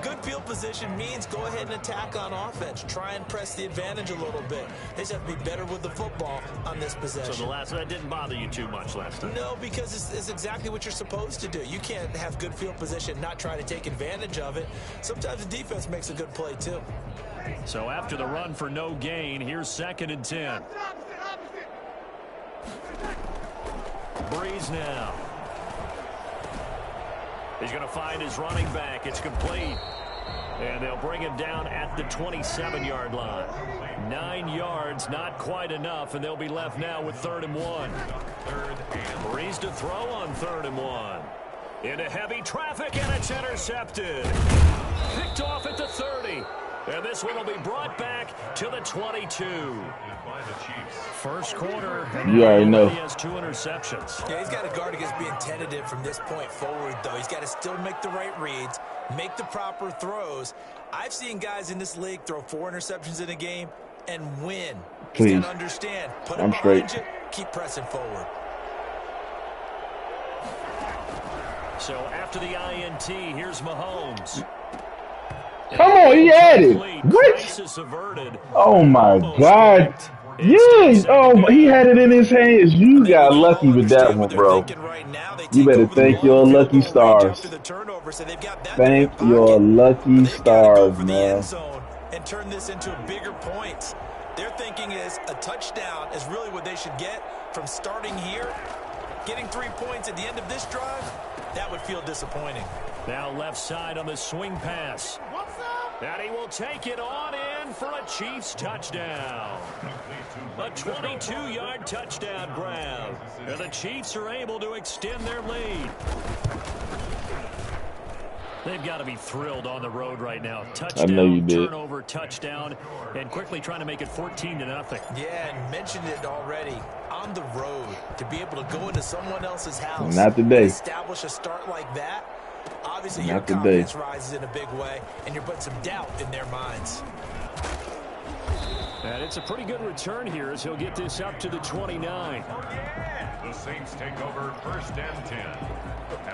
good field position means go ahead and attack on offense. Try and press the advantage a little bit. They just have to be better with the football on this possession. So that didn't bother you too much last time? No, because it's exactly what you're supposed to do. You can't have good field position and not try to take advantage of it. Sometimes the defense makes a good play too. So after the run for no gain, here's 2nd and 10. Breeze now. He's going to find his running back. It's complete. And they'll bring him down at the 27-yard line. 9 yards, not quite enough, and they'll be left now with 3rd and 1. Breeze to throw on 3rd and 1. Into heavy traffic, and it's intercepted. Picked off at the 30. And this one will be brought back to the 22. First quarter, and you already know he has 2 interceptions. Yeah, he's got to guard against being tentative from this point forward, though. He's got to still make the right reads, make the proper throws. I've seen guys in this league throw 4 interceptions in a game and win. Please. He's got to understand. Put I'm straight. You, keep pressing forward. So after the INT, here's Mahomes. Come on, he had it. What? Oh, my God. Yes. Oh, he had it in his hands. You got lucky with that one, bro. You better thank your lucky stars. Thank your lucky stars, man. And turn this into bigger points. Their thinking is a touchdown is really what they should get from starting here. Getting 3 points at the end of this drive, that would feel disappointing. Now left side on the swing pass. And he will take it on in for a Chiefs touchdown. A 22-yard touchdown grab. And the Chiefs are able to extend their lead. They've got to be thrilled on the road right now. Touchdown, I know you did. Turnover, touchdown, and quickly trying to make it 14-0. Yeah, and mentioned it already. On the road, to be able to go into someone else's house. Not today. Establish a start like that. Obviously, Not your today. confidence rises in a big way, and you're putting some doubt in their minds. And it's a pretty good return here as he'll get this up to the 29. The Saints take over 1st and 10.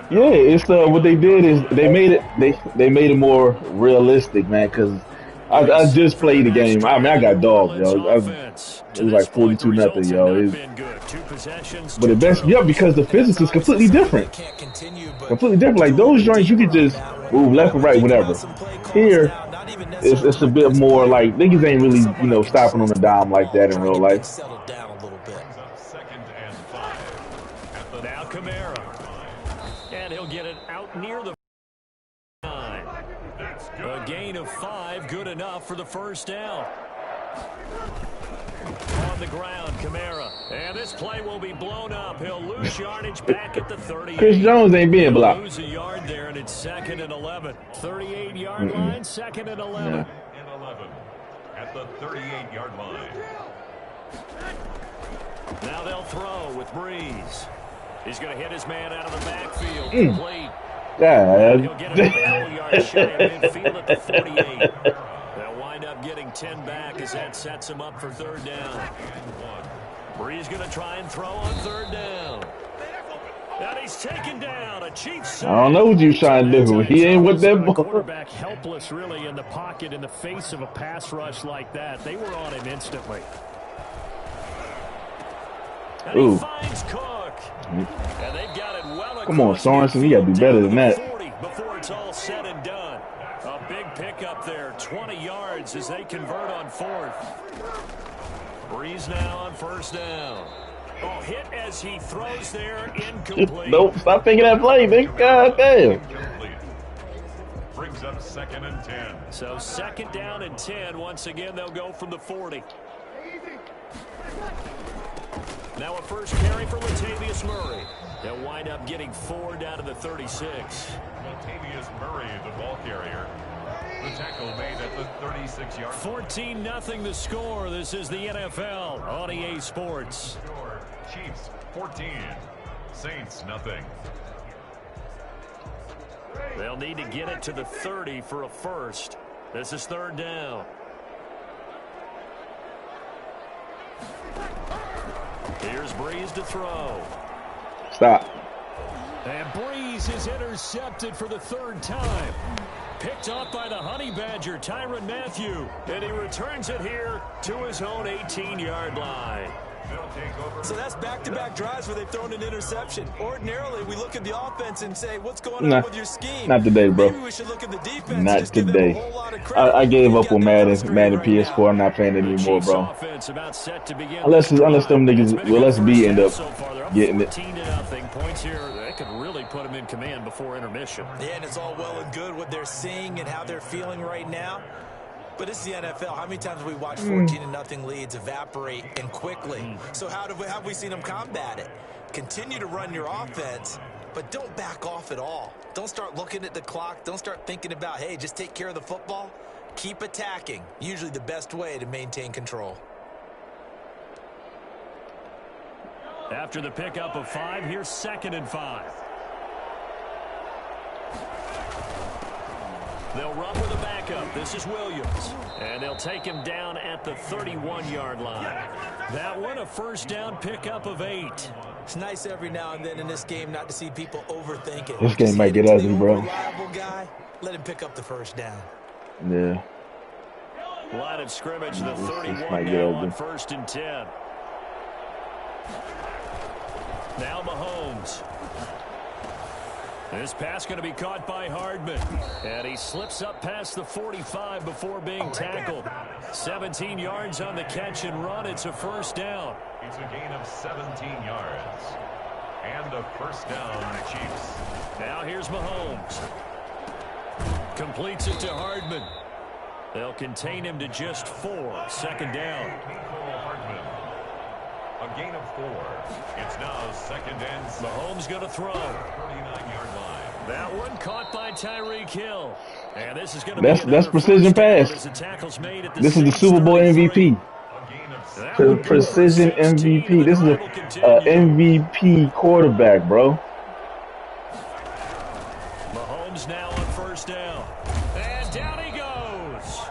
Yeah, it's what they did is they made it more realistic, man. Because I just played the game. I mean, I got dogged, yo. It was like 42-0, yo. But the best, yeah, because the physics is completely different. Completely different. Like those joints, you could just move left or right, whatever. Here, it's a bit more like niggas ain't really, stopping on the dime like that in real life. Now Kamara. And he'll get it out near the 9. A gain of 5, good enough for the first down. On the ground, Kamara. And this play will be blown up. He'll lose yardage back at the 38. Chris Jones ain't being blocked. Lose a yard there, and it's 2nd and 11. 38-yard line, 2nd and 11. And 11 at the 38-yard line. Now they'll throw with Breeze. He's going to hit his man out of the backfield. Complete. God. He'll get it a couple yards shy of midfield at the 48. They'll wind up getting 10 back as that sets him up for 3rd down. Breeze going to try and throw on 3rd down. And he's taken down. A Chiefs. I don't know what you're trying to do. He ain't with that ball. Quarterback helpless really in the pocket in the face of a pass rush like that. They were on him instantly. And he finds Cook. And they've got it well. Come on, Sorensen. You got to do better than that. Before it's all said and done. A big pickup there. 20 yards as they convert on 4th. Breeze now on 1st down. Oh, hit as he throws there. Incomplete. Nope. Stop thinking that play, nigga. God damn. Brings up 2nd and 10. So 2nd down and 10. Once again, they'll go from the 40. Now a first carry for Latavius Murray. They'll wind up getting 4 down to the 36. Latavius Murray, the ball carrier. The tackle made at the 36-yard line. 14-0 the score. This is the NFL on EA Sports. Score, Chiefs 14, Saints nothing. They'll need to get it to the 30 for a first. This is 3rd down. Here's Breeze to throw. Stop. And Breeze is intercepted for the 3rd time. Picked off by the Honey Badger, Tyrann Mathieu. And he returns it here to his own 18-yard line. So that's back-to-back drives where they've thrown an interception. Ordinarily, we look at the offense and say, what's going on with your scheme? Not today, bro. Maybe we should look at the defense. Not today. I gave up on Madden PS4. I'm not playing it anymore, bro. Unless them niggas, well, let's be end up getting it. 14-0 points here. They could really put them in command before intermission. Yeah, and it's all well and good what they're seeing and how they're feeling right now. But it's the NFL. How many times have we watched 14-0 leads evaporate and quickly? So how have we seen them combat it? Continue to run your offense, but don't back off at all. Don't start looking at the clock. Don't start thinking about, hey, just take care of the football. Keep attacking. Usually the best way to maintain control. After the pickup of 5, here's 2nd and 5. They'll run with a backup. This is Williams. And they'll take him down at the 31-yard line. That one, a first down pickup of 8. It's nice every now and then in this game not to see people overthink it. This game might get ugly, bro. Reliable guy, let him pick up the first down. Yeah. Line of scrimmage, the 31 might get now ugly. on 1st and 10. Now Mahomes. This pass going to be caught by Hardman. And he slips up past the 45 before being tackled. 17 yards on the catch and run. It's a first down. It's a gain of 17 yards. And a first down, Chiefs. Now here's Mahomes. Completes it to Hardman. They'll contain him to just 4. 2nd down. Hardman. A gain of 4. It's now 2nd and 6. Mahomes going to throw. 39-yard line. That one caught by Tyreek Hill. And this is going to That's precision pass. This is the Super Bowl MVP. Precision MVP. This is a MVP quarterback, bro. Mahomes now on 1st down. And down he goes.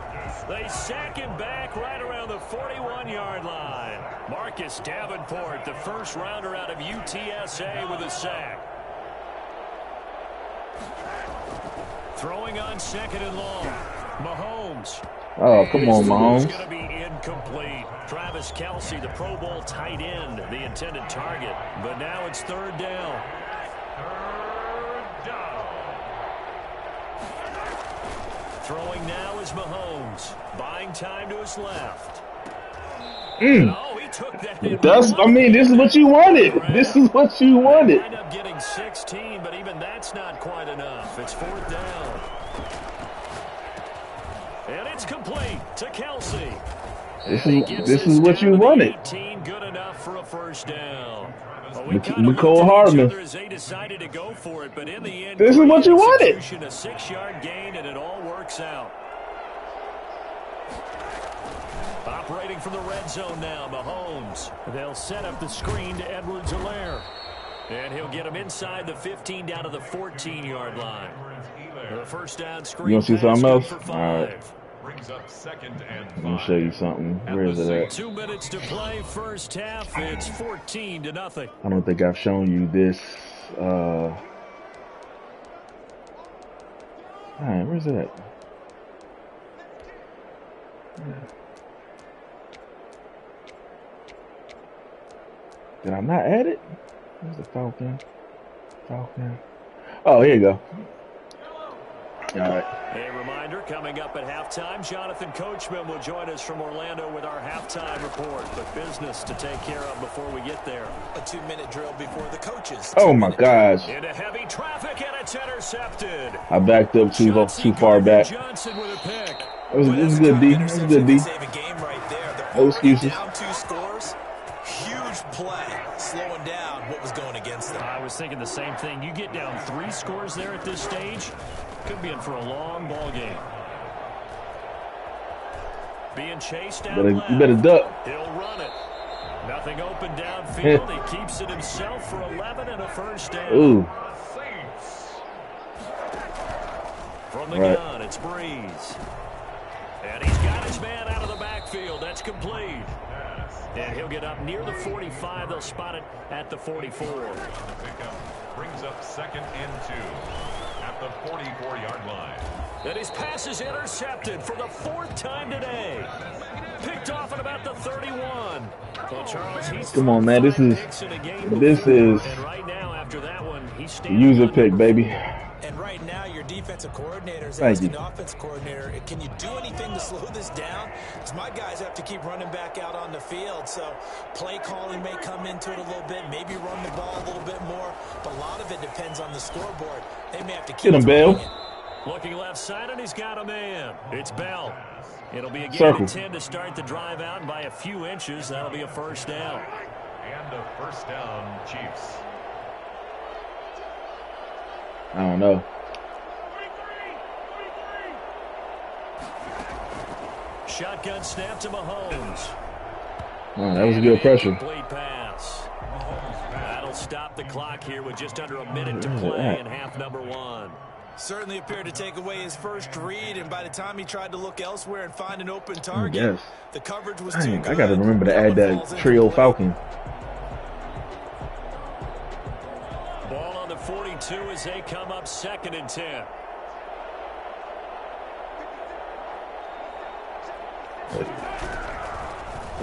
They sack him back right around the 41-yard line. Marcus Davenport, the first rounder out of UTSA with a sack. Throwing on 2nd and long. Mahomes. Oh, come on, Mahomes. It's going to be incomplete. Travis Kelce, the Pro Bowl tight end, the intended target. But now it's 3rd down. Throwing now is Mahomes. Buying time to his left. Oh, he took that in. This is what you wanted. This is what you wanted. They end up getting 16, but even that's not quite enough. It's 4th down. And it's complete to Kelce. This is what you wanted. 18, good enough for a first down. Mecole Hardman. They decided to go for it, but in the end, this is what you wanted. A 6-yard gain, and it all works out. Operating from the red zone now, Mahomes. They'll set up the screen to Edwards-Helaire. And he'll get him inside the 15 down to the 14-yard line. The first down screen. You want to see something else? For 5. All right. Brings up 2nd and 5. Let me show you something. Where is it at? 2 minutes to play, first half. It's 14-0. I don't think I've shown you this. All right, where's it at? Did I not add it? Where's the Falcon? Oh, here you go. All right. A reminder, coming up at halftime, Jonathan Coachman will join us from Orlando with our halftime report. But business to take care of before we get there. A 2-minute drill before the coaches. Oh, my gosh. Into heavy traffic, and it's intercepted. I backed up too far back. Johnson with a pick. It was good, D. It was good, D. Save a game right there. No excuses. Down 2 scores. Huge play, slowing down what was going against them. I was thinking the same thing. You get down 3 scores there at this stage, could be in for a long ball game. Being chased down left. You better duck. He'll run it. Nothing open downfield. He keeps it himself for 11 and a first down. Ooh. From the gun, it's Breeze. And he's got his man out of the backfield. That's complete. And he'll get up near the 45. They'll spot it at the 44. Brings up 2nd and 2 at the 44-yard line. And his pass is intercepted for the 4th time today. Picked off at about the 31. Well, Charles, he's come on, man. This is and right now, after that one, he's user pick, baby. And right now, your defensive coordinator is asking the offensive coordinator, can you do anything to slow this down? Because my guys have to keep running back out on the field. So play calling may come into it a little bit, maybe run the ball a little bit more. But a lot of it depends on the scoreboard. They may have to keep it. Bell. Looking left side, and he's got a man. It's Bell. It'll be a gain of 10 to start the drive out, and by a few inches, that'll be a first down. And a first down, Chiefs. I don't know. Shotgun snap to Mahomes. Oh, that was a good pressure. Complete pass. That'll stop the clock here with just under a minute to play in half number 1. Certainly appeared to take away his first read, and by the time he tried to look elsewhere and find an open target, the coverage was too good. I got to remember to add that trio Falcon. Ball on the 42 as they come up 2nd and 10.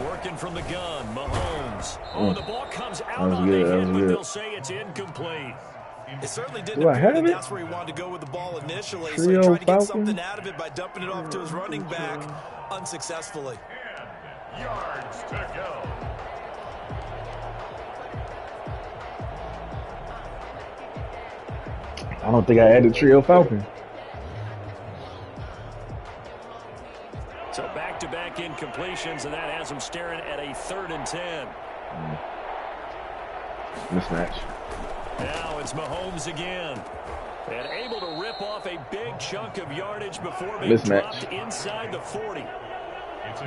Working from the gun, Mahomes. Oh, the ball comes out on the hit, but they'll say it's incomplete. It certainly didn't appear that that's where he wanted to go with the ball initially, so he tried to get something out of it by dumping it off to his running back unsuccessfully. 10 yards to go. I don't think I added Trio Falcon. So back-to-back incompletions, and that has him staring at a 3rd and 10. Mismatch. Now it's Mahomes again. And able to rip off a big chunk of yardage before being dropped inside the 40.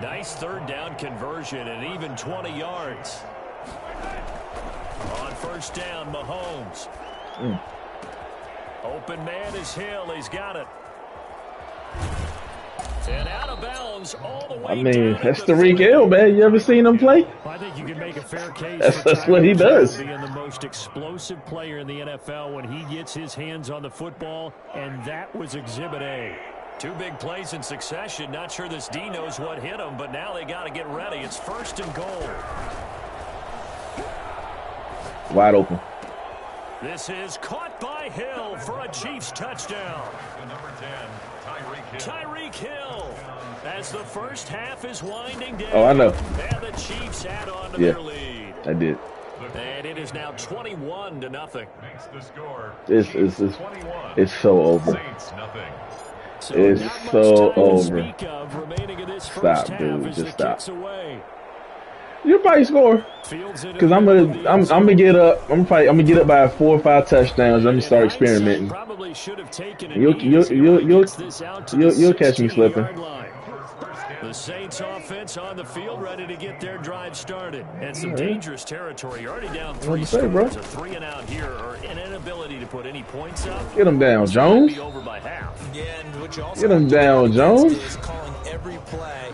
Nice 3rd down conversion and even 20 yards. On 1st down, Mahomes. Open man is Hill. He's got it. And out of bounds all the way. I mean, that's Tariq Hill, man. You ever seen him play? I think you can make a fair case. That's what he does. Being the most explosive player in the NFL when he gets his hands on the football, and that was Exhibit A. 2 big plays in succession. Not sure this D knows what hit him, but now they got to get ready. It's 1st and goal. Wide open. This is caught by Hill for a Chiefs touchdown. Number 10, Tyreek Hill, as the first half is winding down. Oh, I know. And the Chiefs add on to their lead. I did. And it is now 21-0. Makes the score. It's so over. Saints, nothing. So it's so over. Stop, dude. Just stop. You probably score. Because I'm gonna get up. I'm gonna get up by 4 or 5 touchdowns. Let me start experimenting. You'll catch me slipping. The Saints offense on the field, ready to get their drive started. And some dangerous territory. You're already down 3 scores. A 3 and out here, or an inability to put any points up. Get him down, Jones. Be over by half. Get him down, Jones. Calling every play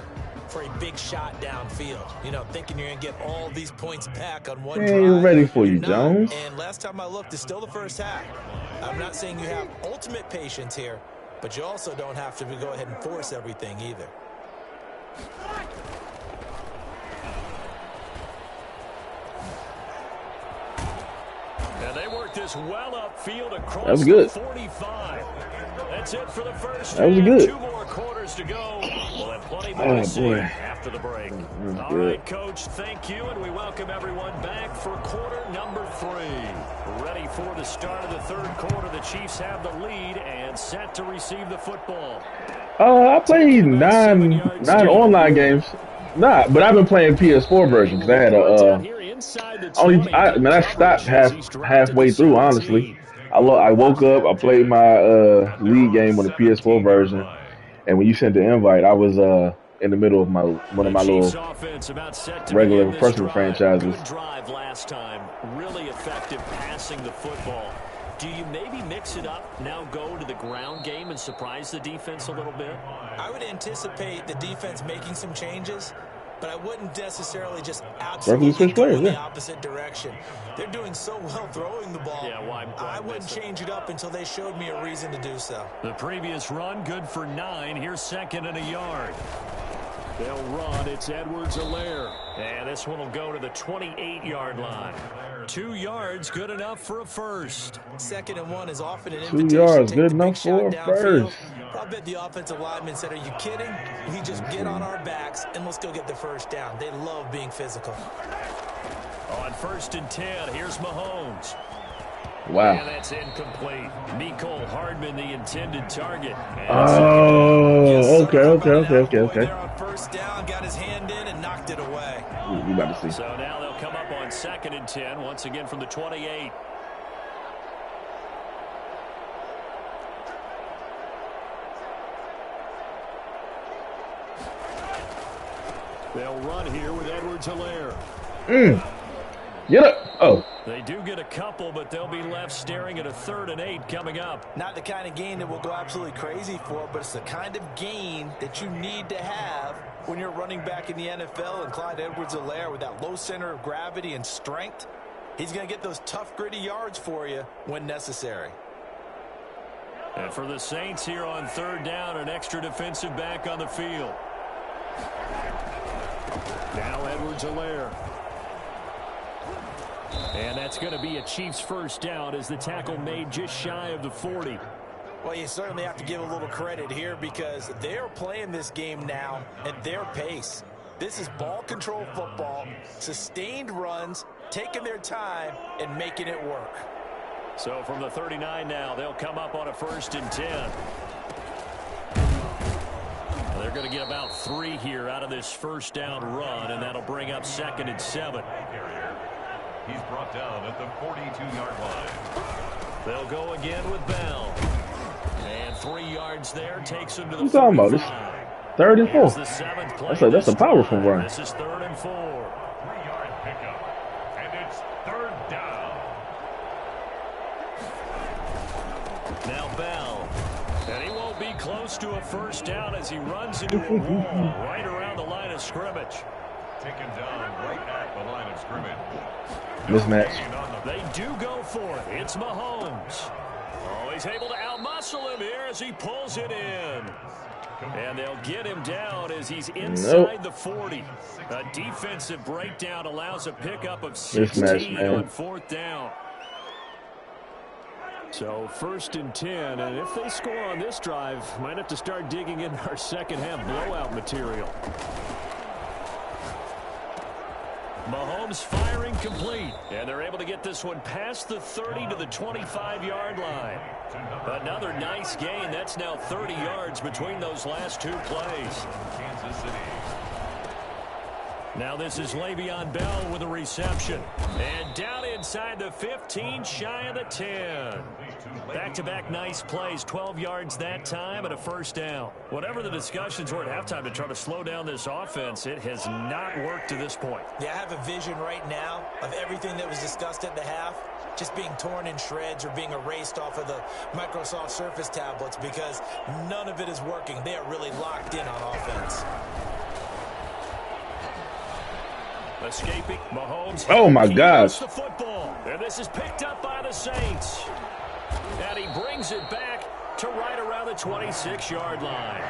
for a big shot downfield. You know, thinking you're going to get all these points back on one drive. Ain't ready for you, Jones. And last time I looked, it's still the first half. I'm not saying you have ultimate patience here, but you also don't have to go ahead and force everything either. And they work this well upfield across that was good. 45. That's it for the first that was good. 2 more quarters to go. We'll have plenty more to see after the break. All right, Coach, thank you, and we welcome everyone back for quarter number 3. Ready for the start of the 3rd quarter. The Chiefs have the lead and set to receive the football. I played nine online games. But I've been playing PS4 version because I had I stopped halfway through, honestly. I woke up, I played my league game on the PS4 version, and when you sent the invite, I was in the middle of one of my little regular personal franchises. Good drive last time, really effective passing the football. Do you maybe mix it up, now go to the ground game and surprise the defense a little bit? I would anticipate the defense making some changes, but I wouldn't necessarily just absolutely go in the opposite direction. They're doing so well throwing the ball. Yeah, I wouldn't change it up until they showed me a reason to do so. The previous run, good for 9. Here's 2nd and a yard. They'll run. It's Edwards-Helaire. And this one will go to the 28-yard line. 2 yards, good enough for a first. 2nd and 1 is often an 2 invitation. yards, good enough for a first. I bet the offensive lineman said, "Are you kidding? We just get on our backs and let's go get the first down." They love being physical. On 1st and 10, here's Mahomes. Wow. And that's incomplete. Mecole Hardman, the intended target. Oh, okay. There on 1st down, got his hand in and knocked it away. You about to see. So now they'll come up on 2nd and 10, once again from the 28. They'll run here with Edwards-Helaire. Get up. Oh. They do get a couple, but they'll be left staring at a 3rd and 8 coming up. Not the kind of gain that we'll go absolutely crazy for, but it's the kind of gain that you need to have when you're running back in the NFL. And Clyde Edwards-Helaire, with that low center of gravity and strength, he's going to get those tough, gritty yards for you when necessary. And for the Saints here on 3rd down, an extra defensive back on the field. Now Edwards-Helaire. And that's going to be a Chiefs first down as the tackle made just shy of the 40. Well, you certainly have to give a little credit here because they're playing this game now at their pace. This is ball control football, sustained runs, taking their time and making it work. So from the 39 now, they'll come up on a 1st and 10. They're going to get about 3 here out of this first down run, and that'll bring up 2nd and 7. He's brought down at the 42-yard line. They'll go again with Bell. And 3 yards there takes him to the 45. What are you talking about? This 3rd and 4. That's a powerful run. This is 3rd and 4. 3-yard pickup. And it's 3rd down. Now Bell. And he won't be close to a first down as he runs into a wall right around the line of scrimmage. Taken down right at the line of scrimmage. Mismatch. They do go for it. It's Mahomes. Oh, he's able to outmuscle him here as he pulls it in. And they'll get him down as he's inside the 40. A defensive breakdown allows a pickup of 16 on 4th down. So 1st and 10, and if they score on this drive, might have to start digging in our second half blowout material. Mahomes firing complete, and they're able to get this one past the 30 to the 25-yard line. Another nice gain. That's now 30 yards between those last 2 plays. Kansas City. Now this is Le'Veon Bell with a reception. And down inside the 15, shy of the 10. Back-to-back nice plays, 12 yards that time and a first down. Whatever the discussions were at halftime to try to slow down this offense, it has not worked to this point. Yeah, I have a vision right now of everything that was discussed at the half just being torn in shreds or being erased off of the Microsoft Surface tablets because none of it is working. They are really locked in on offense. Escaping Mahomes. Oh my gosh. The football. And this is picked up by the Saints. And he brings it back to right around the 26-yard line.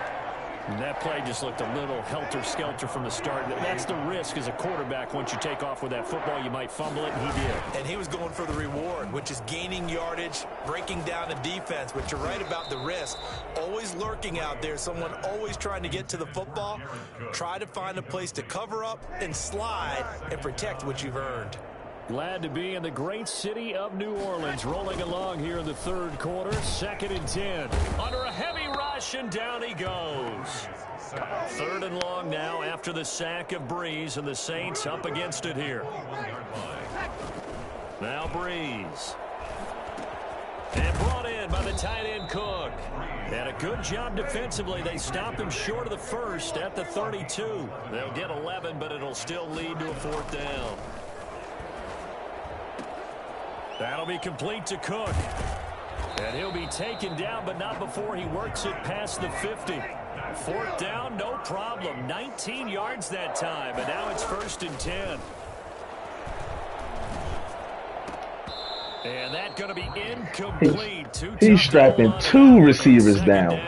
And that play just looked a little helter-skelter from the start. That's the risk as a quarterback. Once you take off with that football, you might fumble it, and he did. And he was going for the reward, which is gaining yardage, breaking down the defense. But you're right about the risk. Always lurking out there, someone always trying to get to the football. Try to find a place to cover up and slide and protect what you've earned. Glad to be in the great city of New Orleans, rolling along here in the 3rd quarter. 2nd and 10. Under a heavy rush, and down he goes. 3rd and long now after the sack of Breeze, and the Saints up against it here. Now Breeze. And brought in by the tight end Cook. And a good job defensively. They stopped him short of the first at the 32. They'll get 11, but it'll still lead to a 4th down. That'll be complete to Cook. And he'll be taken down, but not before he works it past the 50. 4th down, no problem. 19 yards that time, and now it's 1st and 10. And that's going to be incomplete. He's strapping 2 receivers down.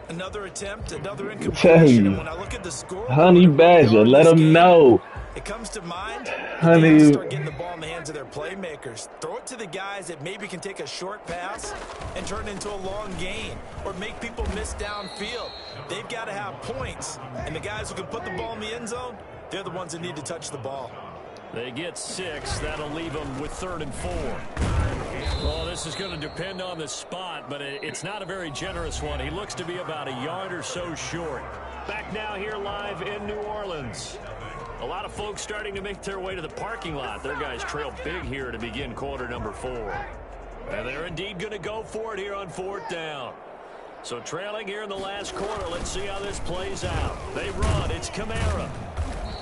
Another attempt, another incompletion. And when I look at the score, Honey Badger, let him know. It comes to mind, Honey, they start getting the ball in the hands of their playmakers. Throw it to the guys that maybe can take a short pass and turn it into a long gain or make people miss downfield. They've got to have points, and the guys who can put the ball in the end zone, they're the ones that need to touch the ball. They get 6. That'll leave them with 3rd and 4. Well, this is going to depend on the spot, but it's not a very generous one. He looks to be about a yard or so short. Back now here live in New Orleans. A lot of folks starting to make their way to the parking lot. Their guys trail big here to begin quarter number 4. And they're indeed going to go for it here on 4th down. So trailing here in the last quarter, let's see how this plays out. They run. It's Kamara.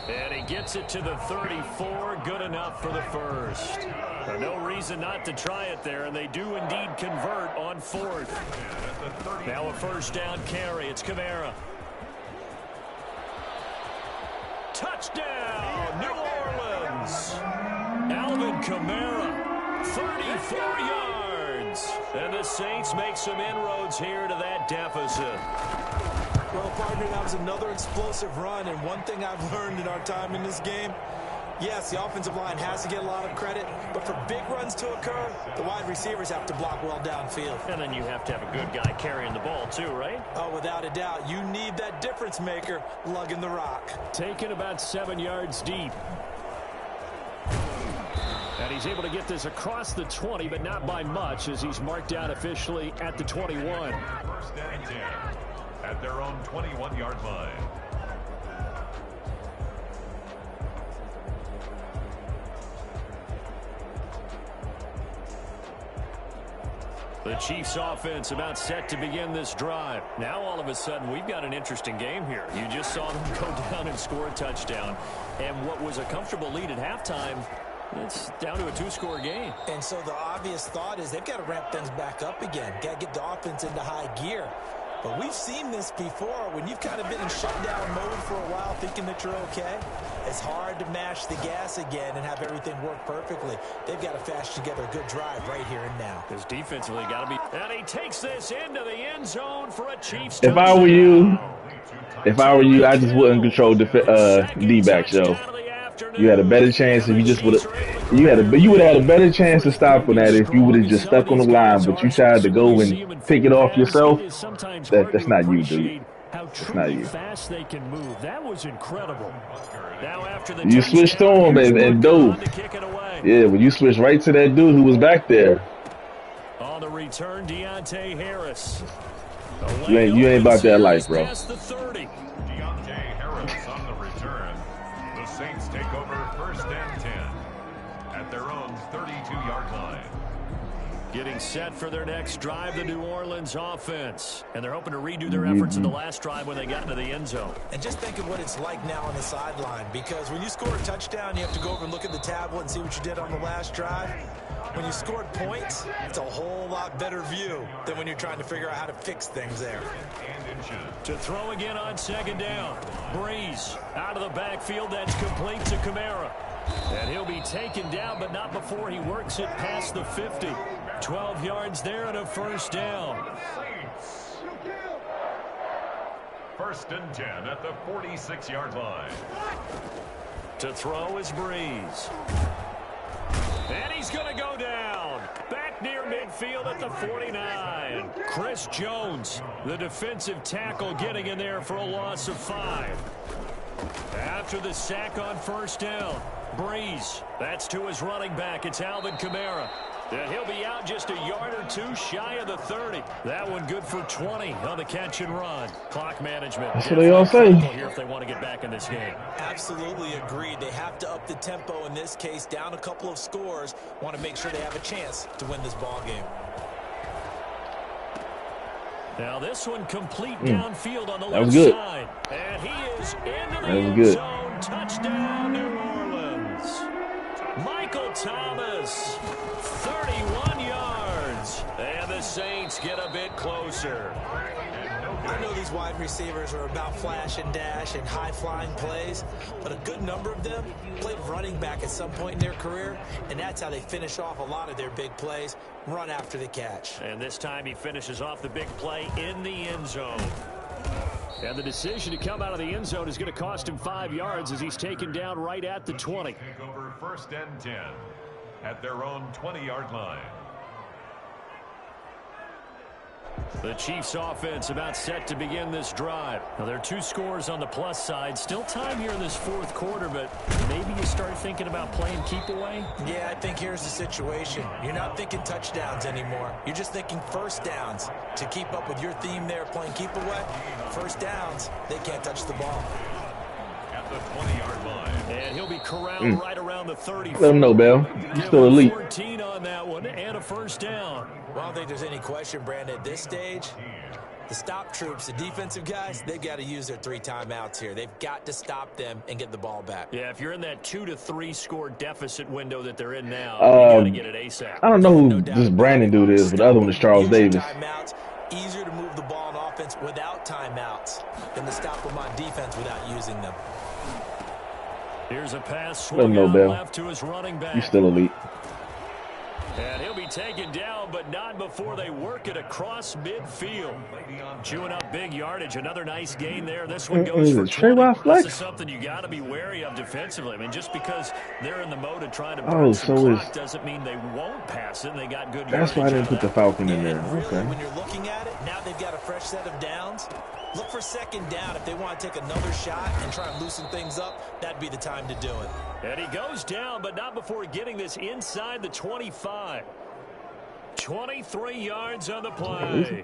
And he gets it to the 34. Good enough for the first. No reason not to try it there, and they do indeed convert on 4th. Now a 1st down carry. It's Kamara. Touchdown, New Orleans. Alvin Kamara, 34 yards. And the Saints make some inroads here to that deficit. Well, partner, that was another explosive run, and one thing I've learned in our time in this game, yes, the offensive line has to get a lot of credit, but for big runs to occur, the wide receivers have to block well downfield. And then you have to have a good guy carrying the ball too, right? Oh, without a doubt. You need that difference maker lugging the rock. Taken about 7 yards deep. And he's able to get this across the 20, but not by much, as he's marked down officially at the 21. First and 10 at their own 21-yard line. The Chiefs offense about set to begin this drive. Now all of a sudden we've got an interesting game here. You just saw them go down and score a touchdown. And what was a comfortable lead at halftime, it's down to a 2-score game. And so the obvious thought is they've got to ramp things back up again. Got to get the offense into high gear. But we've seen this before. When you've kind of been in shutdown mode for a while thinking that you're okay, it's hard to mash the gas again and have everything work perfectly. They've got to fashion together a good drive right here and now. His defensively got to be. And he takes this into the end zone for a Chiefs touchdown. If I were you, I just wouldn't control D-backs, yo. You had a better chance if you just would have. You would have had a better chance of stopping that if you would have just stuck on the line, but you tried to go and pick it off yourself. That's not you, dude. That's not you. Fast they can move. That was incredible. Now after the you switched to him and dove. Yeah, when you switched right to that dude who was back there. On the return, Deontay Harris. You ain't about that life, bro. Deontay Harris on the return. The Saints take over first and 10 at their own 32-yard line. Getting set for their next drive, the New Orleans offense. And they're hoping to redo their efforts in the last drive when they got into the end zone. And just think of what it's like now on the sideline, because when you score a touchdown, you have to go over and look at the tablet and see what you did on the last drive. When you scored points, it's a whole lot better view than when you're trying to figure out how to fix things there. To throw again on second down. Breeze out of the backfield. That's complete to Kamara. And he'll be taken down, but not before he works it past the 50. 12 yards there and a first down. First and 10 at the 46-yard line. To throw is Breeze. And he's going to go down. Back near midfield at the 49. Chris Jones, the defensive tackle, getting in there for a loss of 5. After the sack on first down, Breeze. That's to his running back. It's Alvin Kamara. And he'll be out just a yard or two shy of the 30. That one good for 20 on the catch and run. Clock management. That's what they all say. Here if they want to get back in this game. Absolutely agreed. They have to up the tempo in this case. Down a couple of scores. Want to make sure they have a chance to win this ball game. Now this one complete downfield on the left side. And he is into the end zone. Touchdown, New Orleans. Michael Thomas, 31 yards. And the Saints get a bit closer. I know these wide receivers are about flash and dash and high-flying plays, but a good number of them played running back at some point in their career, and that's how they finish off a lot of their big plays, run after the catch. And this time he finishes off the big play in the end zone. And the decision to come out of the end zone is going to cost him 5 yards as he's taken down right at the 20. Take over first and 10 at their own 20-yard line. The Chiefs offense about set to begin this drive. Now there are 2 scores on the plus side. Still time here in this fourth quarter, but maybe you start thinking about playing keep away? Yeah, I think here's the situation. You're not thinking touchdowns anymore. You're just thinking first downs. To keep up with your theme there, playing keep away, first downs, they can't touch the ball. At the 20-yard line. And he'll be corralled right around the 30. Let him know, Bill. He's still elite. 14 on that one and a first down. Well, I don't think there's any question, Brandon, at this stage. The stop troops, the defensive guys, they've got to use their 3 timeouts here. They've got to stop them and get the ball back. Yeah, if you're in that 2 to 3 score deficit window that they're in now, you got to get it ASAP. I don't know who this Brandon dude is, but the other one is Charles Davis. Timeouts, easier to move the ball on offense without timeouts than to stop them on defense without using them. Here's a pass Let him know, Bill. left to his running back. You're still elite. And he'll be taken down, but not before they work it across midfield. Chewing up big yardage. Another nice gain there. This one goes for 20. This is something you got to be wary of defensively. I mean, just because they're in the mode of trying to burn some clock doesn't mean they won't pass it. They got good yardage. That's why I didn't put the Falcon in there. Okay. When you're looking at it, now they've got a fresh set of downs. Look for second down. If they want to take another shot and try and loosen things up, that'd be the time to do it. And he goes down, but not before getting this inside the 25. 23 yards on the play.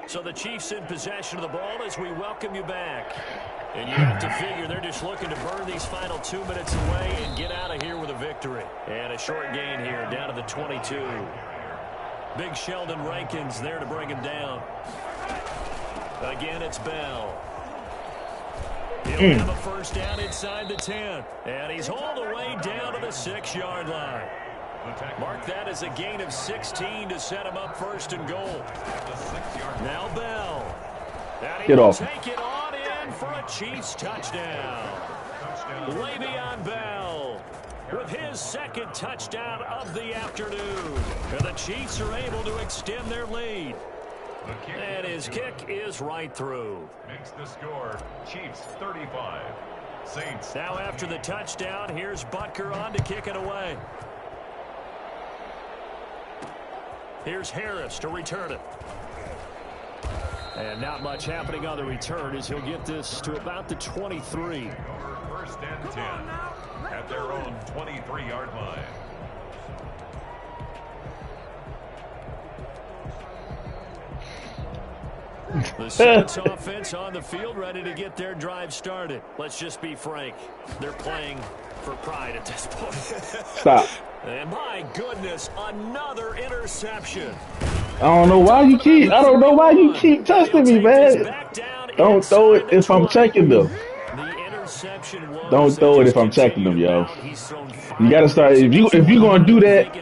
So the Chiefs in possession of the ball as we welcome you back. And you have to figure they're just looking to burn these final 2 minutes away and get out of here with a victory. And a short gain here down to the 22. Big Sheldon Rankins there to bring him down. Again, it's Bell. He'll have a first down inside the 10. And he's all the way down to the 6-yard line. Mark that as a gain of 16 to set him up first and goal. Now Bell. And Get off. Take it on in for a Chiefs touchdown. Le'Veon Bell with his second touchdown of the afternoon. And the Chiefs are able to extend their lead. And his kick is right through. Makes the score Chiefs 35. Saints. Now after the touchdown, here's Butker on to kick it away. Here's Harris to return it. And not much happening on the return as he'll get this to about the 23. First and 10 at their own 23-yard line. The Saints offense on the field ready to get their drive started. Let's just be frank. They're playing for pride at this point. Stop. And my goodness, another interception. I don't know why you keep. I don't know why you keep testing me, man. Don't throw it if I'm checking them. Don't throw it if I'm checking them, yo. You gotta start. If you're gonna do that,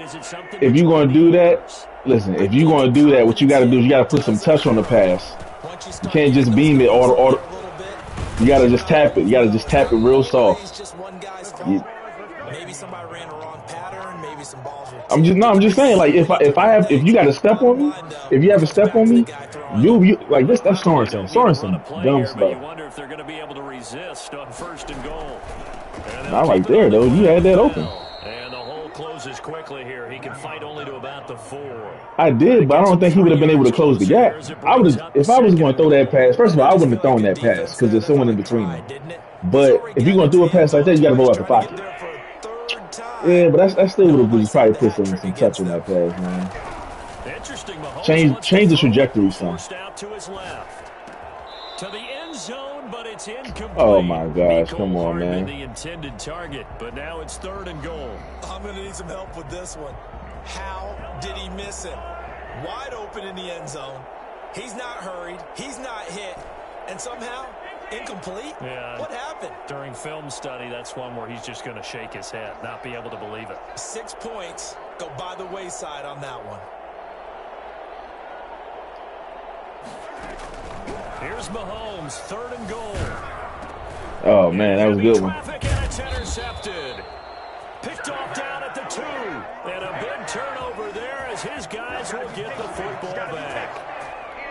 listen. If you're gonna do that, what you gotta do is you gotta put some touch on the pass. You can't just beam it or you gotta just tap it. You gotta just tap it real soft. Maybe somebody ran a wrong pattern. Maybe some balls were. I'm just saying, like if you got a step on me, if you have a step on me, you like this. That's Sorensen. Dumb stuff. You wonder if they're going to be able to resist on first and goal. Not right there though. You had that open. And the hole closes quickly here. He can fight only to about the 4. I did, but I don't think he would have been able to close the gap. If I was going to throw that pass. First of all, I wouldn't have thrown that pass because there's someone in between them. But if you're going to do a pass like that, you got to go out the pocket. Yeah, but I still would have probably put some touch on that pass, man. Change the trajectory, son. To the end zone, but it's incomplete. Oh my gosh, come on, man. The intended target, but now it's 3rd and goal. I'm going to need some help with this one. How did he miss him? Wide open in the end zone. He's not hurried. He's not hit. And somehow, incomplete? Yeah. What happened? During film study, that's one where he's just going to shake his head, not be able to believe it. 6 points go by the wayside on that one. Here's Mahomes, 3rd and goal. Oh, man, that was a good one. Traffic and it's intercepted. Picked off down at the 2. And a big turnover there as his guys will get the football back.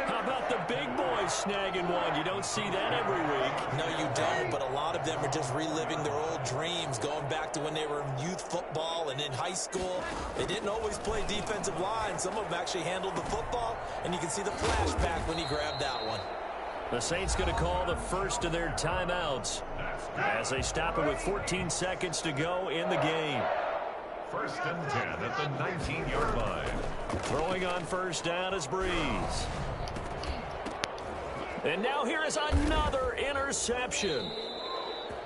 How about the big boys snagging one? You don't see that every week. No, you don't, but a lot of them are just reliving their old dreams, going back to when they were in youth football and in high school. They didn't always play defensive line. Some of them actually handled the football, and you can see the flashback when he grabbed that one. The Saints going to call the first of their timeouts as they stop it with 14 seconds to go in the game. First and 10 at the 19-yard line. Throwing on first down is Breeze. And now here is another interception.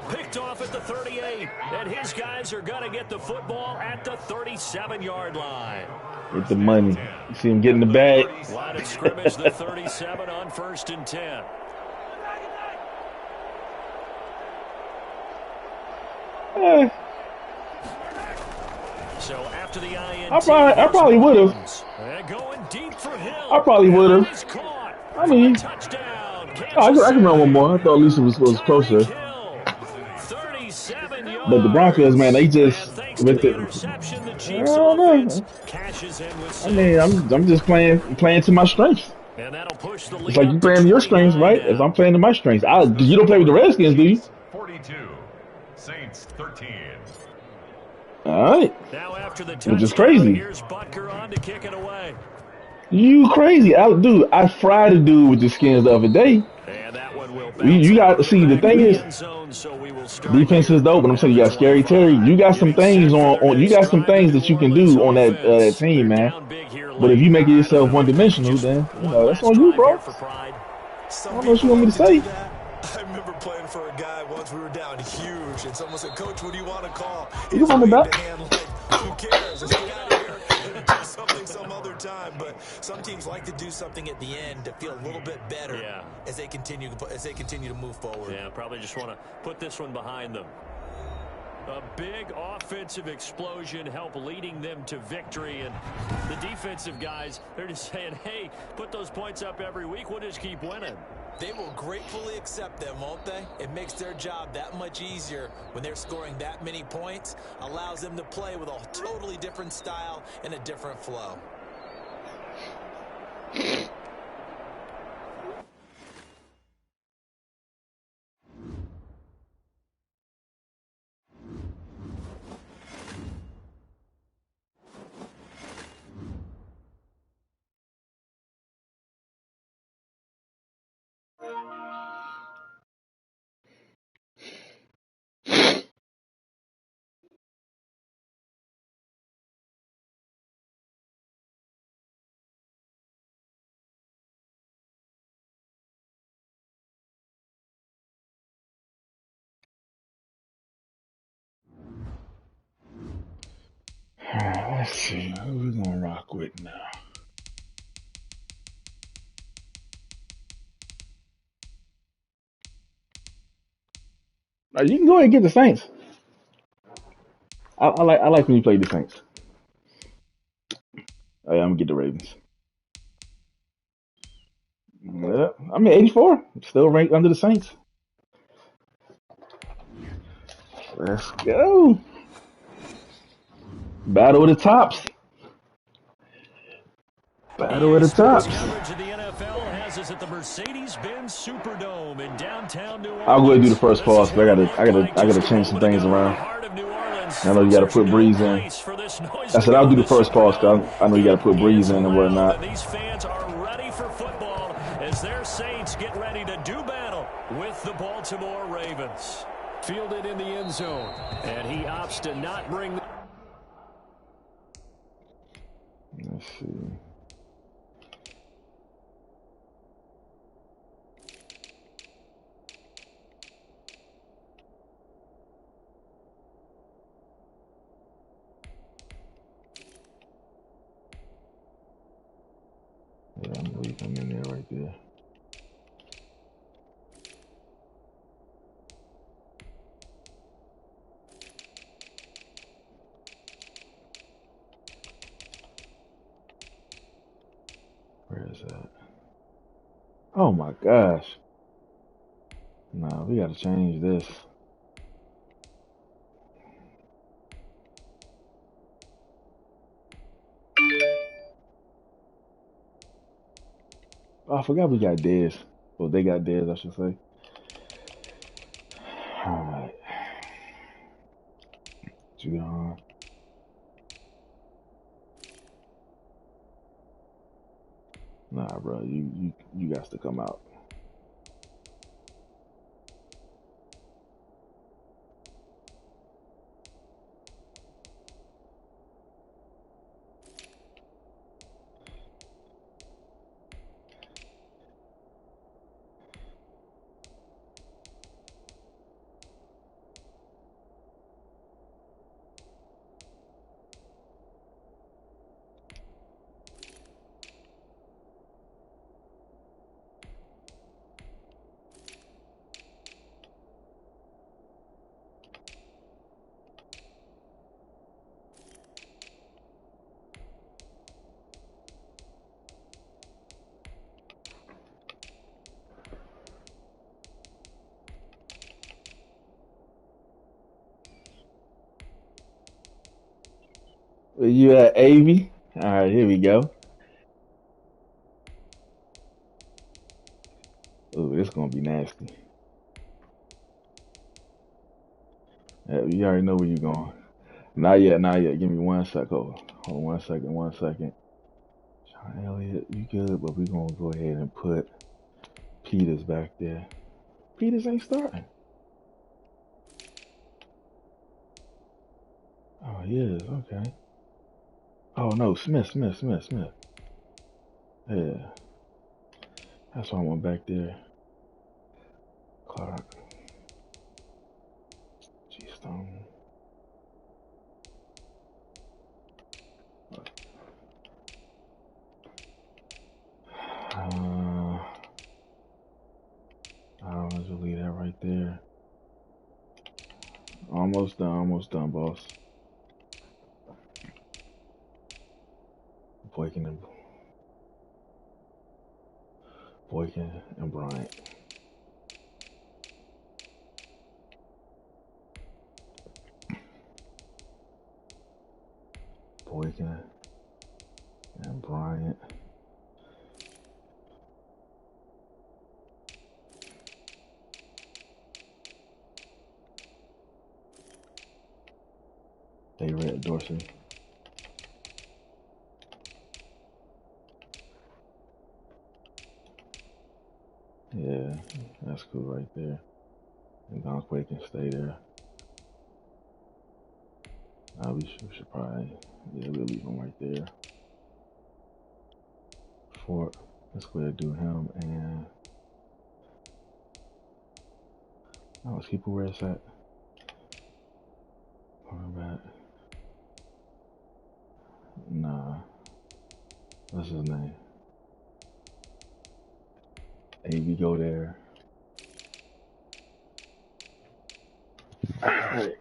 Picked off at the 38. And his guys are going to get the football at the 37-yard line. Get the money. You see him getting the bag. Line of scrimmage, the 37 on first and 10. So after the INT, I probably would have. Going deep for Hill. I probably would have. I mean, I can run one more. I thought Lisa was closer. But the Broncos, man, they just with The the. interception, the I Chiefs don't offense know. cashes in with I mean, 6. I'm just playing to my strengths. And that'll push the It's lead like you up to playing to your strengths, 29 right? As I'm now. playing to my strengths. The You don't play with the score, Redskins, do you? Chiefs 42, Saints 13. All right, Now after the which is touchdown, crazy. here's Butker on to kick it away. You crazy, dude? I fried a dude with the skins the other day. And that one will bounce You all got the to way see the back to thing the is end zone, so we will start defense here is dope, but I'm at saying you the got Scary Terry. 25. You got some Getting things set for their on. You next got some drive, the things New that you can Orleans do on that offense. team, They're man. down big here But if late. you make it I don't yourself know. one dimensional, Just then one that's last on you, drive here bro. for pride. I Some don't know what you people want me like to to do say. that. I remember playing for a guy once. We were down huge, and someone said, "Coach, what do you want to call?" He You just run it waved back. a hand like, "Who cares? Let's get out of here and do something some other time." But some teams like to do something at the end to feel a little bit better as they continue to move forward. Yeah, probably just want to put this one behind them. A big offensive explosion help leading them to victory. And the defensive guys, they're just saying, hey, put those points up every week. We'll just keep winning. They will gratefully accept them, won't they? It makes their job that much easier when they're scoring that many points. Allows them to play with a totally different style and a different flow. Let's see who we gonna rock with now. You can go ahead and get the Saints. I like when you play the Saints. Oh, yeah, I'm gonna get the Ravens. Yeah, I mean 84, still ranked under the Saints. Let's go. Battle of the tops. Battle of EA the Sports tops. coverage of the NFL has us at the Mercedes-Benz Superdome in downtown New Orleans. I'll go ahead and do the first This pause, is but what it looked like I just gotta a change some moment things ago in the around. heart of New Orleans. I know you Folks, gotta there's put no Breeze in. place for this noise I to said I'll go do in the first pause because I know you gotta put Breeze in and whatnot. And these fans are ready for football as their Saints get ready to do battle with the Baltimore Ravens. Fielded in the end zone, and he opts to not bring. Let's see. Yeah, I'm leaving him in there right there. Where is that? Oh my gosh. Nah, we gotta change this. Oh, I forgot we got Dez. Well, they got Dez, I should say. Alright. Judon. Nah, bro, you got to come out. You at AV? All right, here we go. Oh, this gonna be nasty. Yeah, you already know where you're going. Not yet, not yet. Give me 1 second. Hold on 1 second, 1 second. John Elliott, you good, but we're gonna go ahead and put Peters back there. Peters ain't starting. Oh, he is, okay. Oh no, Smith. Yeah. That's why I went back there. Clark. G-Stone. I'll just leave that right there. Almost done, boss. Boykin and Bryant. Boykin and Bryant. They read Dorsey. Yeah, that's cool right there. And Donquay can stay there. We should probably, yeah, we'll leave him right there. Fort, let's go ahead and do him and let's keep it where it's at. Cornerback. Nah. What's his name? AB go there. Alright.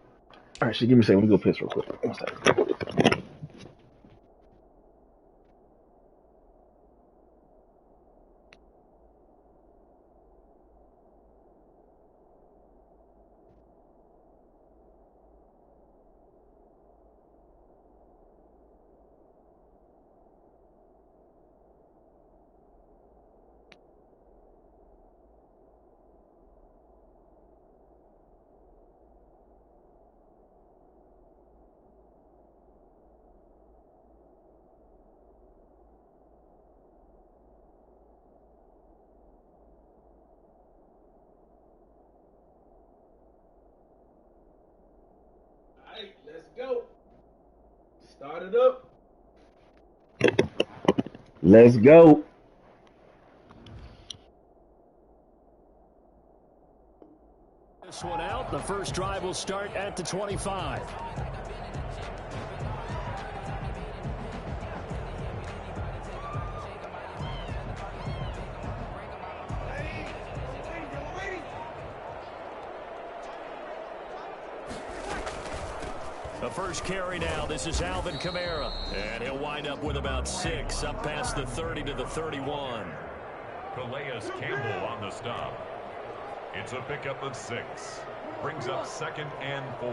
Alright, so give me a second. Let me go piss real quick. 1 second. Alright, let's go. Start it up. Let's go. This one out. The first drive will start at the 25. The first carry now. This is Alvin Kamara. And he'll wind up with about 6 up past the 30 to the 31. Calais Campbell on the stop. It's a pickup of 6. Brings up 2nd and 4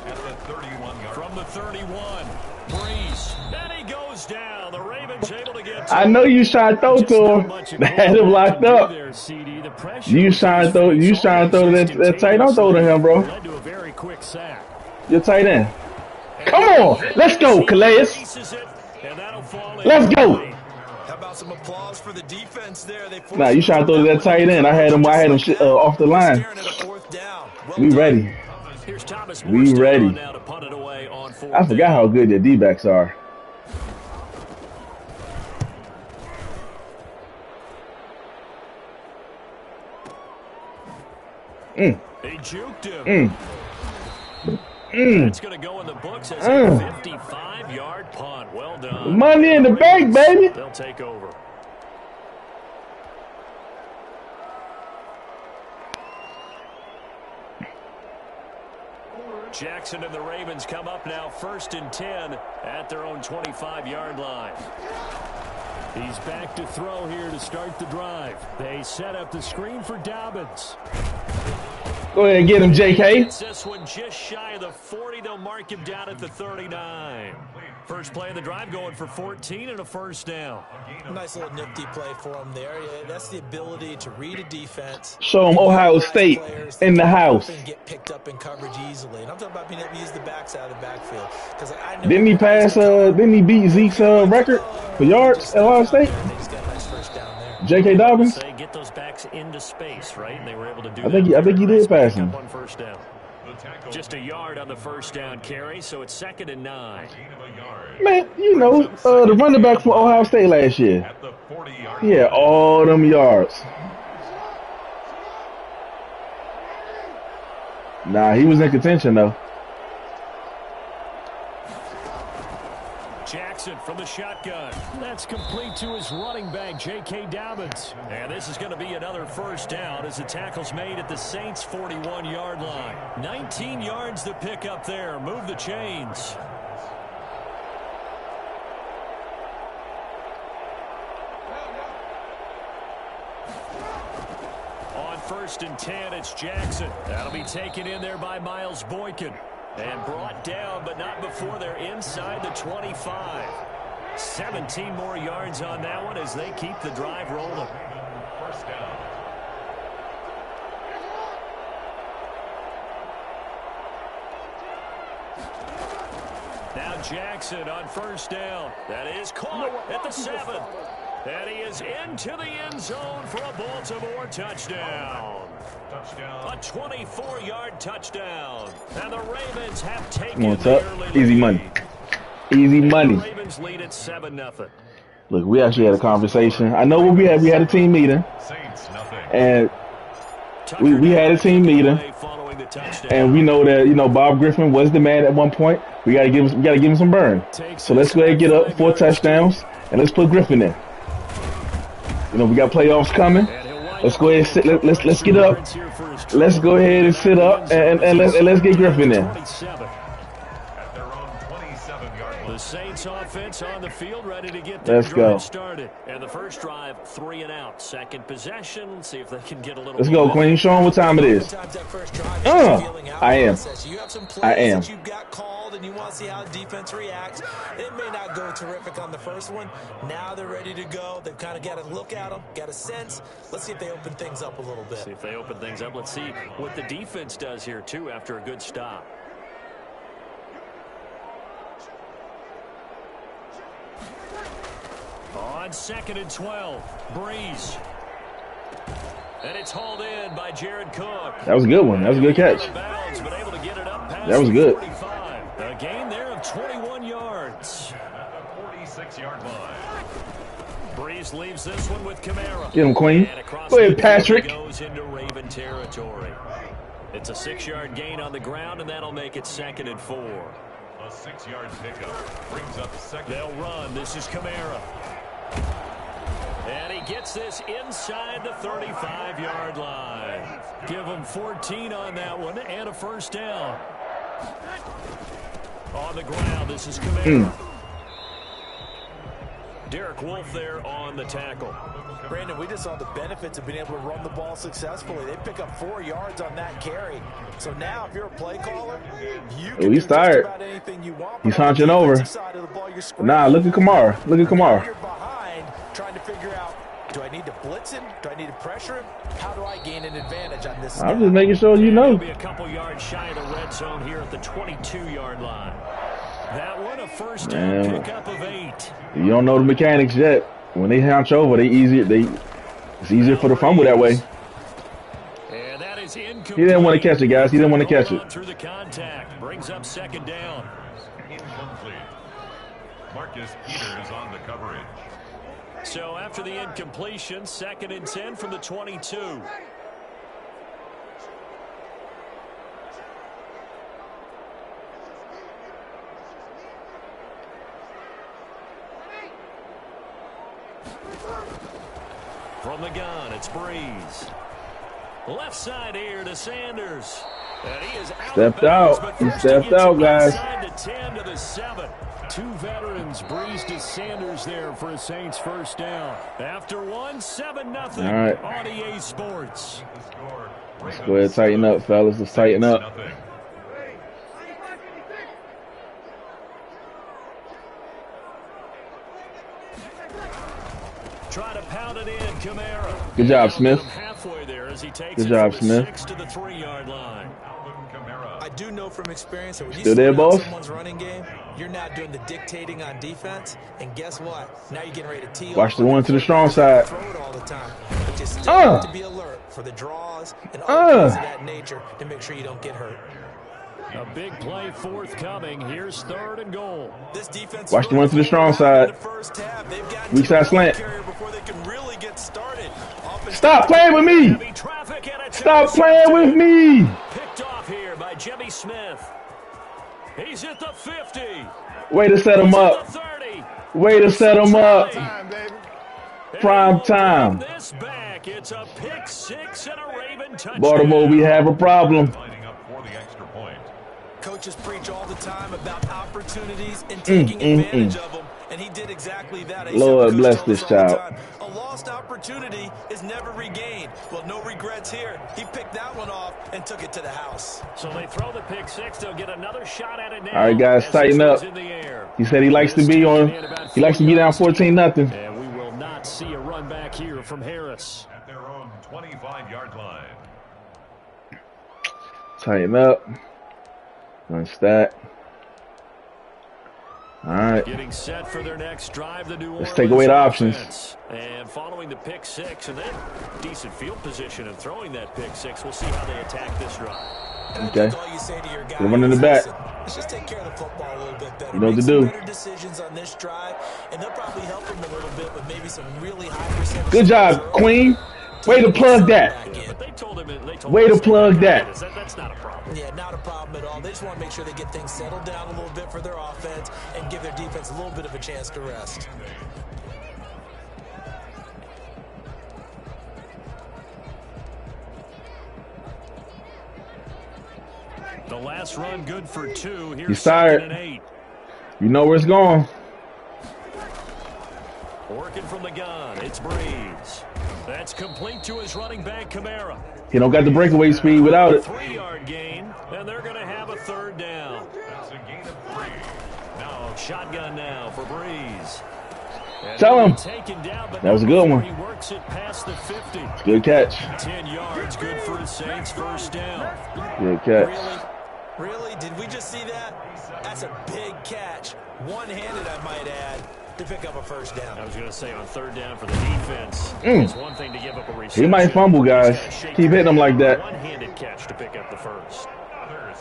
at the 31-yard. From the 31, Breeze. And he goes down. The Ravens able to get to I know you trying to throw to him. They had him locked up. You trying to throw that tight. Don't throw to him, bro. Led to a very quick sack. You're tight end. Come on. Let's go, Calais. Let's go. How about some applause for the defense there? Nah, you trying to throw to that tight end. I had him off the line. We ready. We ready. I forgot how good your D-backs are. They juked him. It's going to go in the books as a 55-yard punt. Well done. Money in the bank, baby. They'll take over. Jackson and the Ravens come up now 1st and 10 at their own 25-yard line. He's back to throw here to start the drive. They set up the screen for Dobbins. Go ahead and get him, J.K. It's this one just shy of the 40. They'll mark him down at the 39. First play of the drive going for 14 and a first down. Nice little nifty play for him there. That's the ability to read a defense. Show him Ohio State in the house. And get picked up in coverage easily. And I'm talking about being able to use the backs out of the backfield. Because I know didn't he pass? Didn't he beat Zeke's record for yards at Ohio State? They just got a nice first down there. J.K. Dobbins. They get those backs into space, right? And they were able to do. I think he did pass him. One first down. Just a yard on the first down carry, so it's 2nd and 9. Man, you know, the running back from Ohio State last year. Yeah, all them yards. Nah, he was in contention, though. Jackson from the shotgun. That's complete to his running back, J.K. Dobbins. And this is going to be another first down as the tackle's made at the Saints' 41-yard line. 19 yards to pick up there. Move the chains. On 1st and 10, it's Jackson. That'll be taken in there by Miles Boykin. And brought down, but not before they're inside the 25. 17 more yards on that one as they keep the drive rolling. First down. Now Jackson on first down. That is caught at the 7. And he is into the end zone for a Baltimore touchdown. A 24-yard touchdown. And the Ravens have taken the early lead. Easy money. Easy money. The Ravens lead at 7-0. Look, we actually had a conversation. I know what we had. We had a team meeting. And we had a team meeting. And we know that, you know, Bob Griffin was the man at one point. We gotta give him some burn. So let's go ahead and get up 4 touchdowns and let's put Griffin in. You know, we got playoffs coming. Let's go ahead and sit. Let's get up. Let's go ahead and sit up and let's get Griffin in. The Saints offense on the field, ready to get their drive started. And the first drive, 3 and out. Second possession, see if they can get a little. Let's go, Queen. Show them what time it is. I am. You have some plays I am. that you've got called, and you want to see how the defense reacts. It may not go terrific on the first one. Now they're ready to go. They've kind of got to look at them, got a sense. Let's see if they open things up a little bit. See if they open things up. Let's see what the defense does here, too, after a good stop. On 2nd and 12, Breeze. And it's hauled in by Jared Cook. That was a good one. That was a good catch. That was good. A gain there of 21 yards. At the 46-yard line. Breeze leaves this one with Kamara. Get him, Queen. Go ahead, Patrick. Goes into Raven territory. It's a 6-yard gain on the ground, and that'll make it 2nd and 4. A 6-yard pickup brings up 2nd. They'll run. This is Kamara. And he gets this inside the 35-yard line. Give him 14 on that one and a first down. On the ground, this is Kamara. Derek Wolfe there on the tackle. Brandon, we just saw the benefits of being able to run the ball successfully. They pick up 4 yards on that carry. So now, if you're a play caller, you can do just about anything you want. He's hunching over. Nah, look at Kamara. Look at Kamara. You're behind, trying to figure out, do I need to blitz him? Do I need to pressure him? How do I gain an advantage on this? I'm just making sure you know. He'll be a couple yards shy of the red zone here at the 22-yard line. That one a first down pickup of 8. You don't know the mechanics yet. When they hunch over, it's easier for the fumble that way. And that is incomplete. He didn't want to catch it, guys. He didn't want to catch it. Through the contact, brings up 2nd down. Incomplete. Marcus Peters on the coverage. So after the incompletion, 2nd and 10 from the 22. From the gun, it's Breeze. Left side here to Sanders. And he is out. Stepped out. He stepped out, guys. To 10 to the 7. 2 veterans, Breeze to Sanders there for a Saints first down. After 1, 7-0 All right. on EA Sports. Let's go ahead and tighten up, fellas. Let's tighten up. Try to pound it in, Kamara. Good job, Smith. Halfway there as he takes Good it job, from the Smith. 6 to the 3-yard line. I do know from experience that when you Still there, slow down boss? someone's running game, you're not doing the dictating on defense. And guess what? Now you're getting ready to tee Watch off the on one your to the strong quarterback. side. Throw it all the time. But you still have to be alert for the draws and other things of that nature to make sure you don't get hurt. A big play forthcoming. Here's 3rd and goal. This defense Watch the one to the strong side. Weak side slant. Really get started. Stop playing with me. Stop playing with me. Picked off here by Jimmy Smith. He's at the 50. Way to set him up. Way to set him up. Prime time. This back. It's a pick 6 and a Raven touchdown. Baltimore, we have a problem. Coaches preach all the time about opportunities and taking advantage of them, and he did exactly that. Lord bless this child. A lost opportunity is never regained. Well, no regrets here. He picked that one off and took it to the house. So they throw the pick 6. They'll get another shot at it now. All right, guys, tighten up. He said he likes to be on. He likes to be down 14-0. And we will not see a run back here from Harris. At their own 25-yard line. Tighten up. Unstack. All right. Getting set for their next drive. The New Let's take away the options. And following the pick 6, and then decent field position and throwing that pick 6. We'll see how they attack this drive. Okay. All you say to your guys, they're running the back. Let's just take care of the football a little bit better. You know what to do. Better decisions on this drive, and they'll probably help them a little bit with maybe some really high percentage. Good job, Queen. Way to plug that. But they told him Way to plug that. That's not a problem. Yeah, not a problem at all. They just want to make sure they get things settled down a little bit for their offense and give their defense a little bit of a chance to rest. The last run good for 2. Here's He's tired. 2nd and 8. You know where it's going. Working from the gun. It's Breeze. That's complete to his running back, Kamara. He don't got the breakaway speed without it. 3-yard gain, and they're going to have a 3rd down. That's a gain of 3. Now, shotgun now for Breeze. And Tell him. Down, that was a good one. He works it past the 50. Good catch. 10 yards, good for his Saints. 1st down. Good catch. Really? Did we just see that? That's a big catch. One-handed, I might add, to pick up a 1st down. I was going to say on 3rd down for the defense, it's one thing to give up a reception. He might fumble, guys. Keep hitting him like that. One-handed catch to pick up the 1st.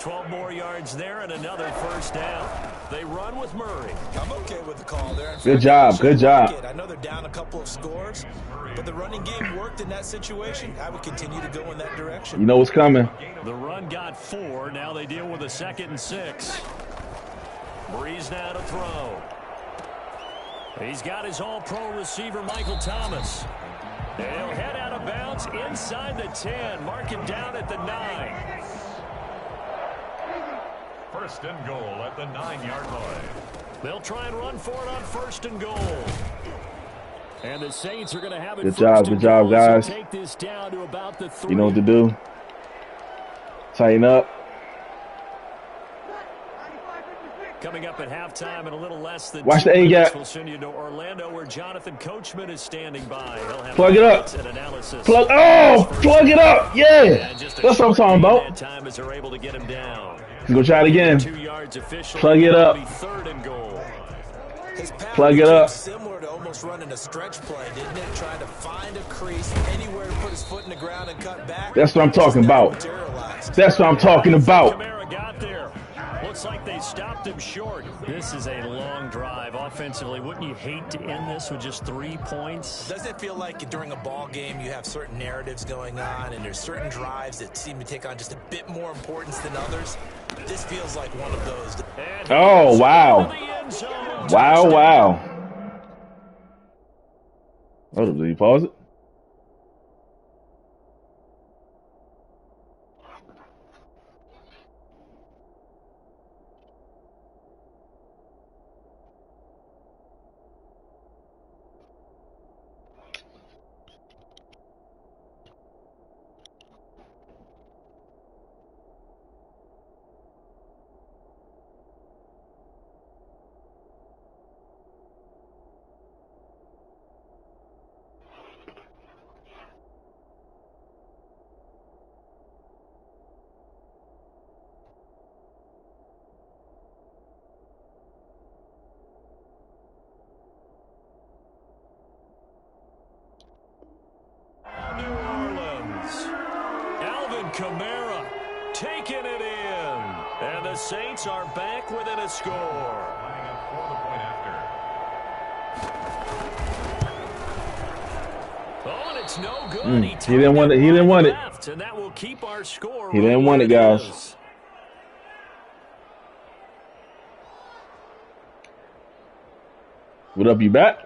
12 more yards there and another 1st down. They run with Murray. I'm okay with the call there. Good job. Good job. I know they're down a couple of scores, but the running game worked in that situation. I would continue to go in that direction. You know what's coming. The run got 4. Now they deal with a 2nd and 6. Breeze now to throw. He's got his all-pro receiver, Michael Thomas. And he'll head out of bounds inside the 10. Mark it down at the 9. 1st and goal at the 9-yard line. They'll try and run for it on 1st and goal. And the Saints are going to have it. Good job, guys. Take this down to about the 3. You know what to do. Tighten up. Coming up at halftime in a little less than Watch the A gap. We'll send you to Orlando where Jonathan Coachman is standing by. He'll have plug it up. Plug it up. Yeah. That's what I'm talking about. Time as they're able to get him down. Go try it again. 2 yards official. Plug it up. 3rd and goal. Plug it up. Similar to almost running a stretch play, didn't it? Trying to find a crease anywhere to put his foot in the ground and cut back. That's what I'm talking about. That's what I'm talking about. Kamara got there. Looks like they stopped him short. This is a long drive offensively. Wouldn't you hate to end this with just 3 points? Doesn't it feel like during a ball game you have certain narratives going on and there's certain drives that seem to take on just a bit more importance than others? This feels like one of those. Oh, wow. Wow. Oh, did you pause it? Kamara taking it in. And the Saints are back within a score. Lining up for the point after. Oh, and it's no good. He didn't want it. He didn't want it. And that will keep our score. He didn't want it, guys. What up, you back?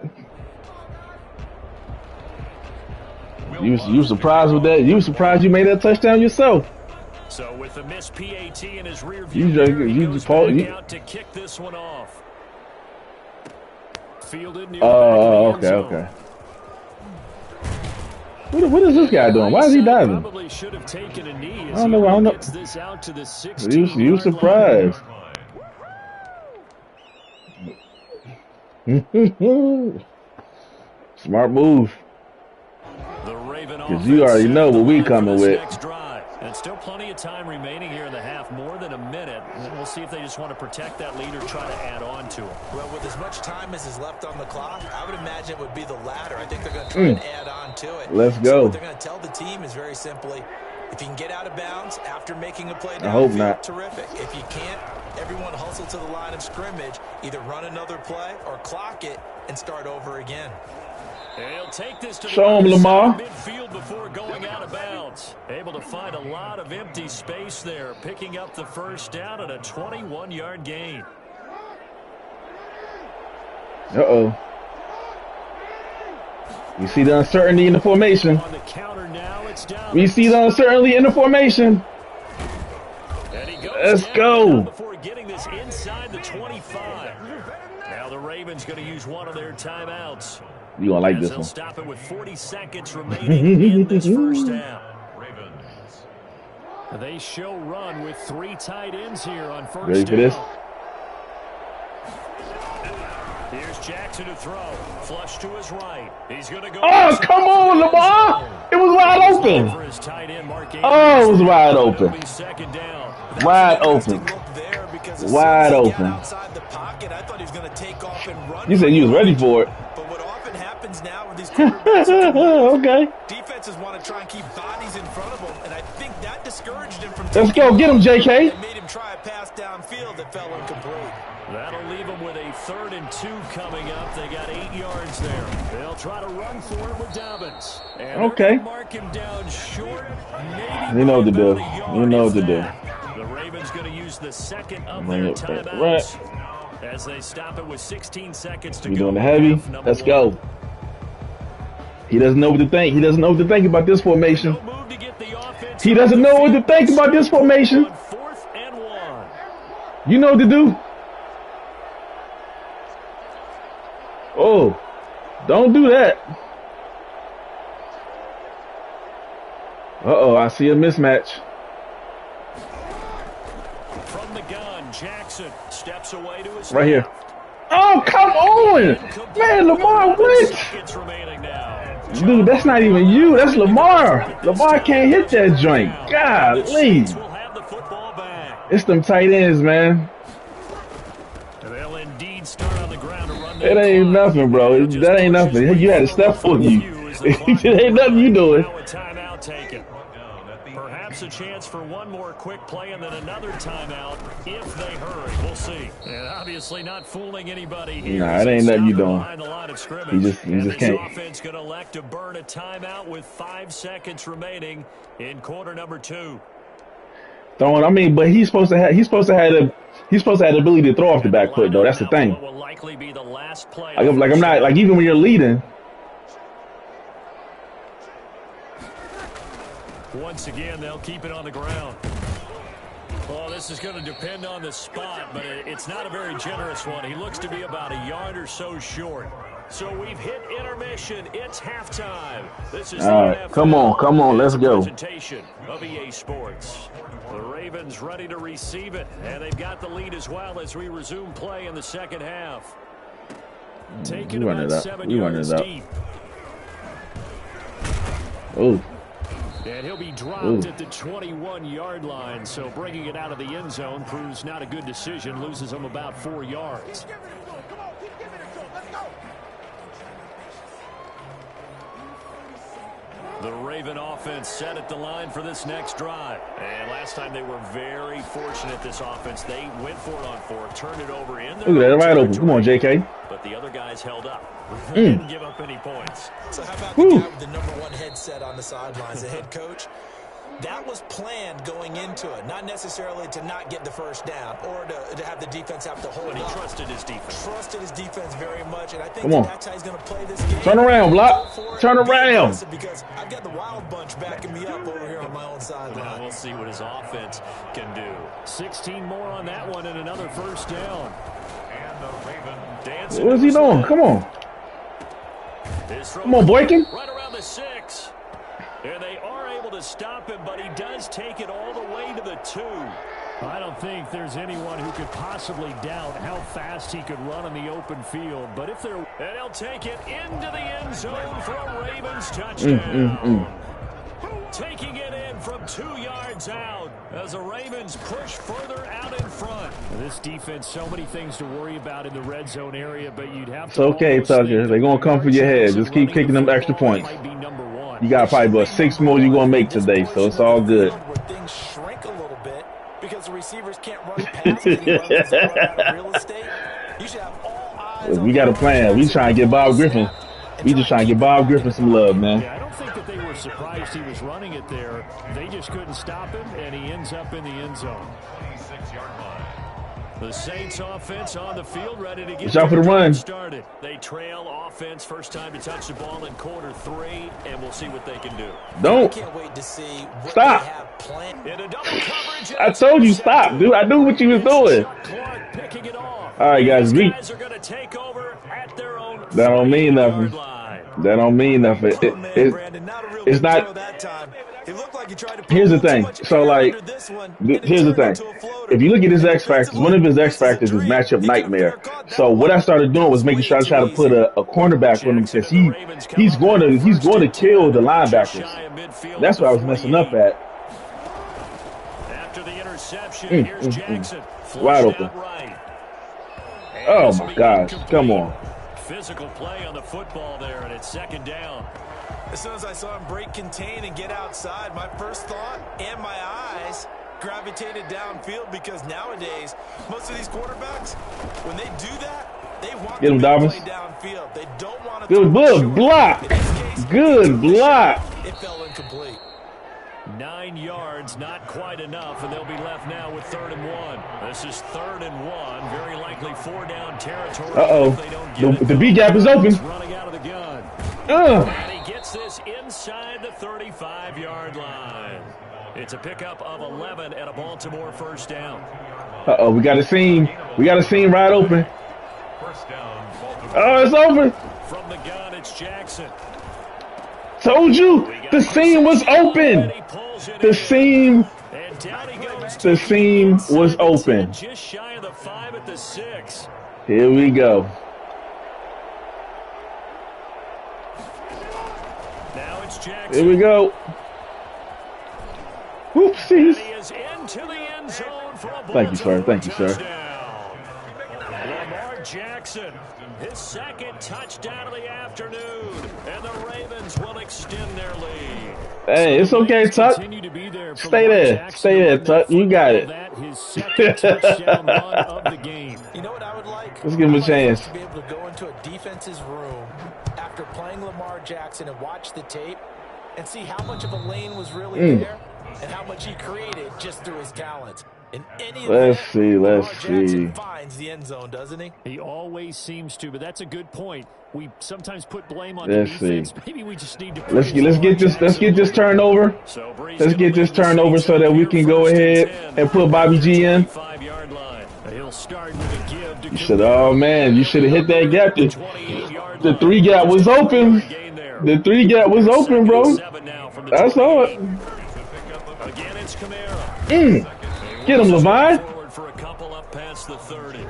You surprised with that? You surprised you made that touchdown yourself? So with the missed PAT in his rear You view, he just goes back out to kick this one off. Fielded near the back of the end zone. Okay. What is this guy doing? Why is he diving? Probably should have taken a knee as I don't know. gets this out to the 16-yard You surprised? Smart move. Because you already know what we coming with. And still plenty of time remaining here in the half, more than a minute. And we'll see if they just want to protect that lead or try to add on to it. Well, with as much time as is left on the clock, I would imagine it would be the latter. I think they're going to try and add on to it. Let's go. So what they're going to tell the team is very simply, if you can get out of bounds after making a play downfield, terrific. If you can't, everyone hustle to the line of scrimmage, either run another play or clock it and start over again. He'll take this to show him, Lamar. Midfield before going out of bounds. Able to find a lot of empty space there, picking up the first down and a 21-yard gain. Uh-oh. You see the uncertainty in the formation. On the counter now, it's down. We see the uncertainty in the formation. Let's go. Before getting this inside the 25. Now the Ravens going to use one of their timeouts. You gonna like this they'll one. Stop it with 40 seconds remaining in this first down. Ravens. They show run with 3 tight ends here on first Ready for this? Here's Jackson to throw. Flush to his right. He's going to go. Oh, come on, Lamar! It was wide open. Oh, it was wide open. Wide open. Wide open. You said you was ready for it. But what often happens now with these quarterbacks okay. defenses want to try and keep bodies in front of them, and I think that discouraged him from Let's go. Get him, JK. and made him try a pass downfield that fell incomplete. That'll leave them with a 3rd and 2 coming up. They got 8 yards there. They'll try to run for it with Dobbins. And okay. Mark him down short. Maybe you know what to do. You know what to do. The Ravens going to use the second of their timeouts. As they stop it with 16 seconds to go. You doing the heavy? Let's go. He doesn't know what to think. He doesn't know what to think about this formation. He doesn't know what to think about this formation. 4th and 1. You know what to do. Oh, don't do that. Uh-oh, I see a mismatch. From the gun, Jackson steps away to his right here. Oh, come on. Man, Lamar, what? Dude, that's not even you. That's Lamar. Lamar can't hit that joint. Golly. It's them tight ends, man. They'll indeed start on the ground to run. It ain't nothing, bro. That ain't nothing. You had a step on you. It ain't nothing you doing. Timeout taken. Perhaps a chance for one more quick play and then another timeout if they hurry. We'll see. And obviously not fooling anybody here. Nah, it ain't nothing you doing. You just can't. Offense going to elect to burn a timeout with 5 seconds remaining in quarter number 2. Throwing, I mean, but he's supposed to have the ability to throw off the back foot though. That's the thing. Will likely be the last play. Like I'm not like even when you're leading. Once again, they'll keep it on the ground. Well, this is going to depend on the spot, but it's not a very generous one. He looks to be about a yard or so short. So we've hit intermission. It's halftime. This is all right. Come on, let's go. Presentation of EA Sports. The Ravens ready to receive it, and they've got the lead as well as we resume play in the second half. Taking about 7 yards deep. Oh. And he'll be dropped at the 21-yard line, so bringing it out of the end zone proves not a good decision, loses him about 4 yards. The Raven offense set at the line for this next drive. And last time they were very fortunate, this offense. They went for it on 4, turned it over in their Look at that, right open. Come on, JK. But the other guys held up. They didn't give up any points. So how about the guy with the #1 headset on the sidelines, the head coach? That was planned going into it, not necessarily to not get the first down or to have the defense have to hold But he up. trusted his defense. Trusted his defense very much, and I think that's how he's going to play this game. Turn around, Block. Turn around. Because I've got the Wild Bunch backing me up over here on my own sideline. Now we'll see what his offense can do. 16 more on that one and another first down. And the Raven dancing. What is he doing? Come on. Come on, Boykin. Right around the 6. And they are able to stop him, but he does take it all the way to the 2. I don't think there's anyone who could possibly doubt how fast he could run on the open field. But if they're... And he'll take it into the end zone for a Ravens touchdown. Taking it in from 2 yards out as the Ravens push further out in front. This defense, so many things to worry about in the red zone area, but you'd have to... It's okay, Tucker. They're going to come for your head. Just keep kicking them extra points. You got probably about 6 more you're going to make today, so it's all good. Where things shrink a little bit because the receivers can't run past anyone because they run out of real estate. You should have all eyes We got a plan. We trying to get Bob Griffin. We just trying to get Bob Griffin some love, man. Yeah, I don't think that they were surprised he was running it there. They just couldn't stop him, and he ends up in the end zone. 26-yard line. The Saints offense on the field, ready to get Watch out for the run. started. They trail offense, first time to touch the ball in quarter 3, and we'll see what they can do. Don't. Can't wait to see what Stop. they have planned. In a double coverage, I told you stop, dude. I knew what you was doing. Clark picking it off. All right, guys. These guys are going to take over at their own That don't mean nothing. That don't mean nothing. It's not. Here's the thing. So, like, here's the thing. If you look at his X factors, one of his X factors is matchup nightmare. So what I started doing was making sure I try to put a cornerback on him because he's going to kill the linebackers. That's what I was messing up at. After the interception, here's Jackson. Wide open. Oh my gosh! Come on. Physical play on the football there, and it's second down. As soon as I saw him break contain and get outside, my first thought and my eyes gravitated downfield because nowadays, most of these quarterbacks, when they do that, they want Get him, to Dobbins. play downfield. They don't want to Good block. Good block. It fell incomplete. 9 yards, not quite enough, and they'll be left now with 3rd and 1. This is 3rd and 1, very likely 4-down territory. The B gap is open. Running out of the gun. And he gets this inside the 35-yard line. It's a pickup of 11 and a Baltimore first down. We got a seam. We got a seam right open. First down, Baltimore. Oh, it's open. From the gun, it's Jackson. Told you the seam was open. The seam was open. Just shy of the 5 at the 6. Here we go. Now it's Jackson. Here we go. Whoopsies. He is into the end zone for a Thank you, sir. Thank you, sir. touchdown. Lamar Jackson, his second touchdown of the afternoon, and the Ravens will extend their lead. Hey, it's okay, Tuck. Stay there. Stay there, Tuck. You got it. His second touchdown run of the game. You know what I would like? Let's give him a chance. To be able to go into a defense's room after playing Lamar Jackson and watch the tape and see how much of a lane was really there and how much he created just through his talent. In any Let's see. Lamar Jackson finds the end zone, doesn't he? He always seems to, but that's a good point. We sometimes put blame on the defense. Maybe we just need to let's get this turnover. Let's get this turnover so that we can go ahead and put Bobby G in. He'll start with a give. You should, oh man, you should have hit that gap. The 3 gap was open. The 3 gap was open, bro. I saw it. Again, it's Kamara. Get him, Levine. For a couple up past the 30.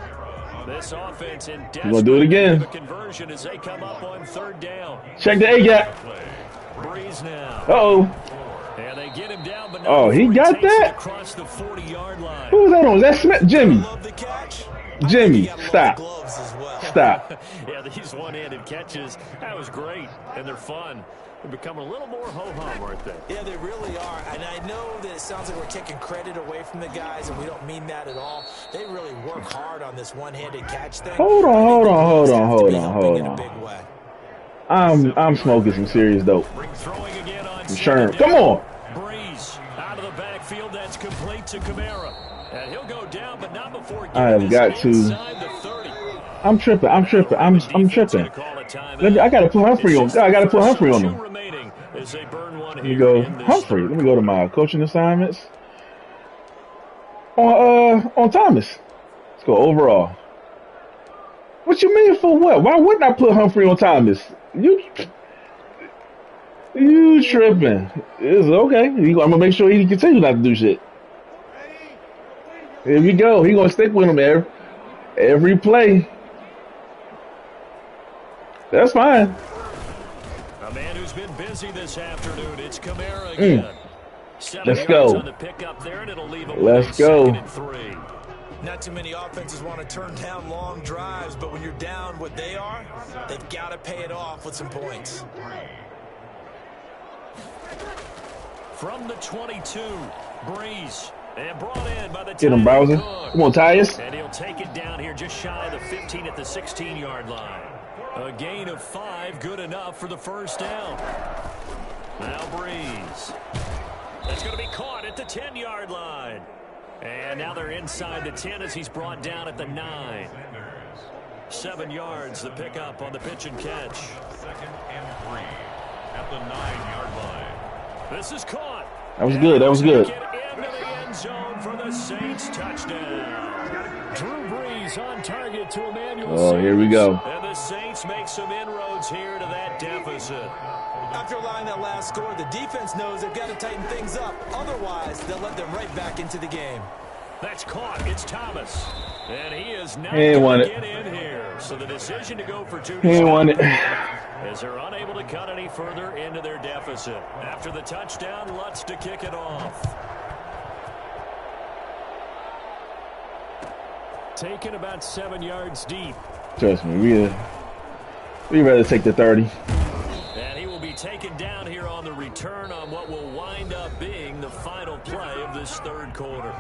This offense in We're gonna do it again. Conversion as they come up on 3rd down. Check the A gap. Breeze now. And they get him down, but he got that. Across the 40-yard line. Who was that on? Was that Smith? Jimmy. Love the catch. Jimmy, stop. Stop. Yeah, these one-handed catches, that was great, and they're fun. They're becoming a little more ho-hum, aren't they? Yeah, they really are. And I know that it sounds like we're taking credit away from the guys, and we don't mean that at all. They really work hard on this one-handed catch thing. Hold on. I'm smoking some serious dope. Throwing again on Sure. Come on. Breeze out of the backfield. That's complete to Kamara. And he'll go down, but not before I have got to. I'm tripping. I'm tripping. I gotta put Humphrey on. I gotta put Humphrey on him. Let me go Humphrey. Let me go to my coaching assignments. On Thomas. Let's go overall. What you mean for what? Why wouldn't I put Humphrey on Thomas? You tripping? It's okay. I'm gonna make sure he continues not to do shit. Here we go. He gonna stick with him every play. That's fine. A man who's been busy this afternoon. It's Kamara again. Let's go. On the pickup there, and it'll leave Let's go. 2nd and 3. Not too many offenses want to turn down long drives, but when you're down what they are, they've got to pay it off with some points. From the 22, Breeze. And brought in by the Get him, Browser. Come on, Tyus. And he'll take it down here just shy of the 15 at the 16-yard line. A gain of 5, good enough for the first down. Now Breeze. That's going to be caught at the 10-yard line. And now they're inside the 10 as he's brought down at the 9. 7 yards, the pickup on the pitch and catch. 2nd and 3 at the 9-yard line. This is caught. That was good. That was good. Into the end zone for the Saints touchdown. Drew Brees on target to Emmanuel. Oh, here we go. And the Saints make some inroads here to that deficit. After allowing that last score, the defense knows they've got to tighten things up. Otherwise, they'll let them right back into the game. That's caught. It's Thomas. And he is not going to get in here. So the decision to go for 2 as they're unable to cut any further into their deficit. After the touchdown, Lutz to kick it off. Taken about 7 yards deep. Trust me, we'd rather take the 30. And he will be taken down here on the return on what will wind up being the final play of this third quarter.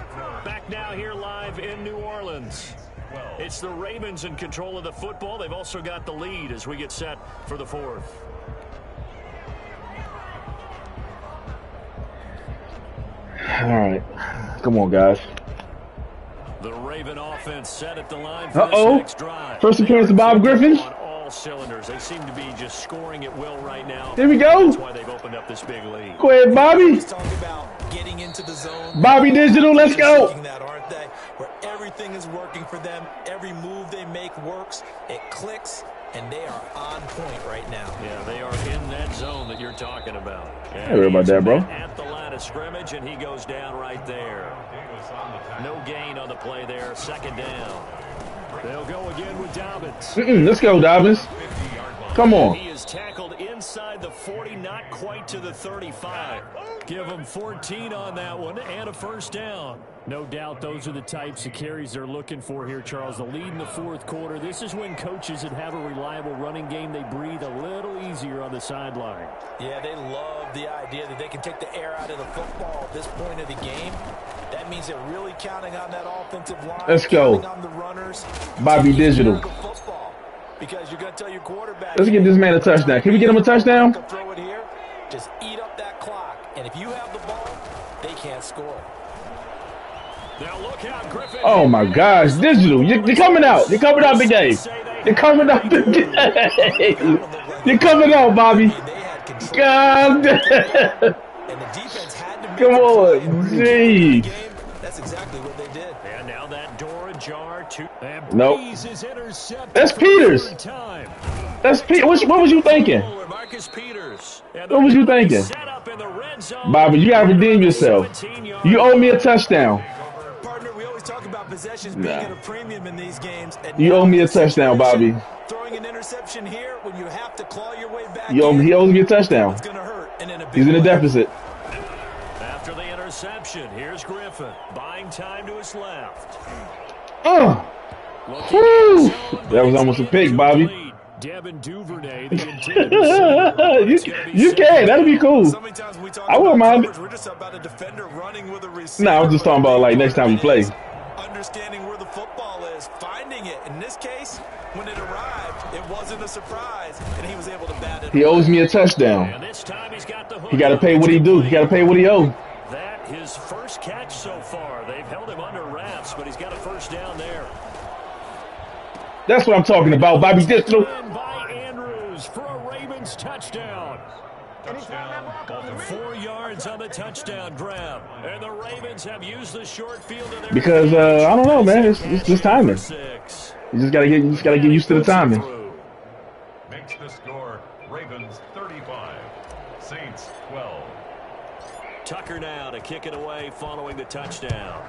Back now here live in New Orleans. It's the Ravens in control of the football. They've also got the lead as we get set for the fourth. All right. Come on, guys. The Raven offense set at the line for this next drive. First appearance of Bob Griffin. On all cylinders. They seem to be just scoring at will right now. Here we go. That's why they've opened up this big lead. Go ahead, Bobby. Talk about getting into the zone. Bobby Digital, let's go. That, aren't they? Where everything is working for them. Every move they make works. It clicks. And they are on point right now. Yeah, they are in that zone that you're talking about. Hey, worry about that, bro. At the line of scrimmage, and he goes down right there. No gain on the play there. 2nd down. They'll go again with Dobbins. Let's go, Dobbins. Come on. He is tackled inside the 40, not quite to the 35. Give him 14 on that one and a first down. No doubt those are the types of carries they're looking for here, Charles. The lead in the fourth quarter. This is when coaches that have a reliable running game, they breathe a little easier on the sideline. Yeah, they love the idea that they can take the air out of the football at this point of the game. That means they're really counting on that offensive line. Let's go. On the runners. Bobby Digital. Because you're going to tell your quarterback. Let's get this man a touchdown. Can we get him a touchdown? Throw it here. Just eat up that clock. And if you have the ball, they can't score. Now look out, Griffin. Oh my gosh, Digital, you're coming out. You're coming out the game. You're coming out the game. You're coming out, Bobby. God damn. Come on, jeez. That's exactly what they did. And now that door ajar. Nope. That's Peters. That's Peters. What was you thinking? What was you thinking? Bobby, you gotta redeem yourself. You owe me a touchdown. Talk about possessions being at a premium in these games. You owe me a touchdown, Bobby. Throwing an interception here when you have to claw your way back. He owes me a touchdown. It's going to hurt. And in a big He's in a deficit. After the interception, here's Griffin buying time to his left. Woo! That was almost a pick, Bobby. Devin Duvernay, the intended receiver. you can. That'd be cool. So many times we talk I wouldn't about mind coverage, we're just about a defender running with a receiver. Nah, I'm just talking about like next time we play. Understanding where the football is, finding it. In this case, when it arrived, it wasn't a surprise, and he was able to bat it. He owes me a touchdown. And this time he's got the hook. He got to pay what he do. He got to pay what he owe. That his first catch so far. They've held him under wraps, but he's got a first down there. That's what I'm talking about, Bobby Digital. By Andrews for a Ravens touchdown. 4 yards on the touchdown grab, and the Ravens have used the short field of their because I don't know, man. It's just timing. You just gotta get used to the timing. Makes the score Ravens 35, Saints 12. Tucker now to kick it away following the touchdown.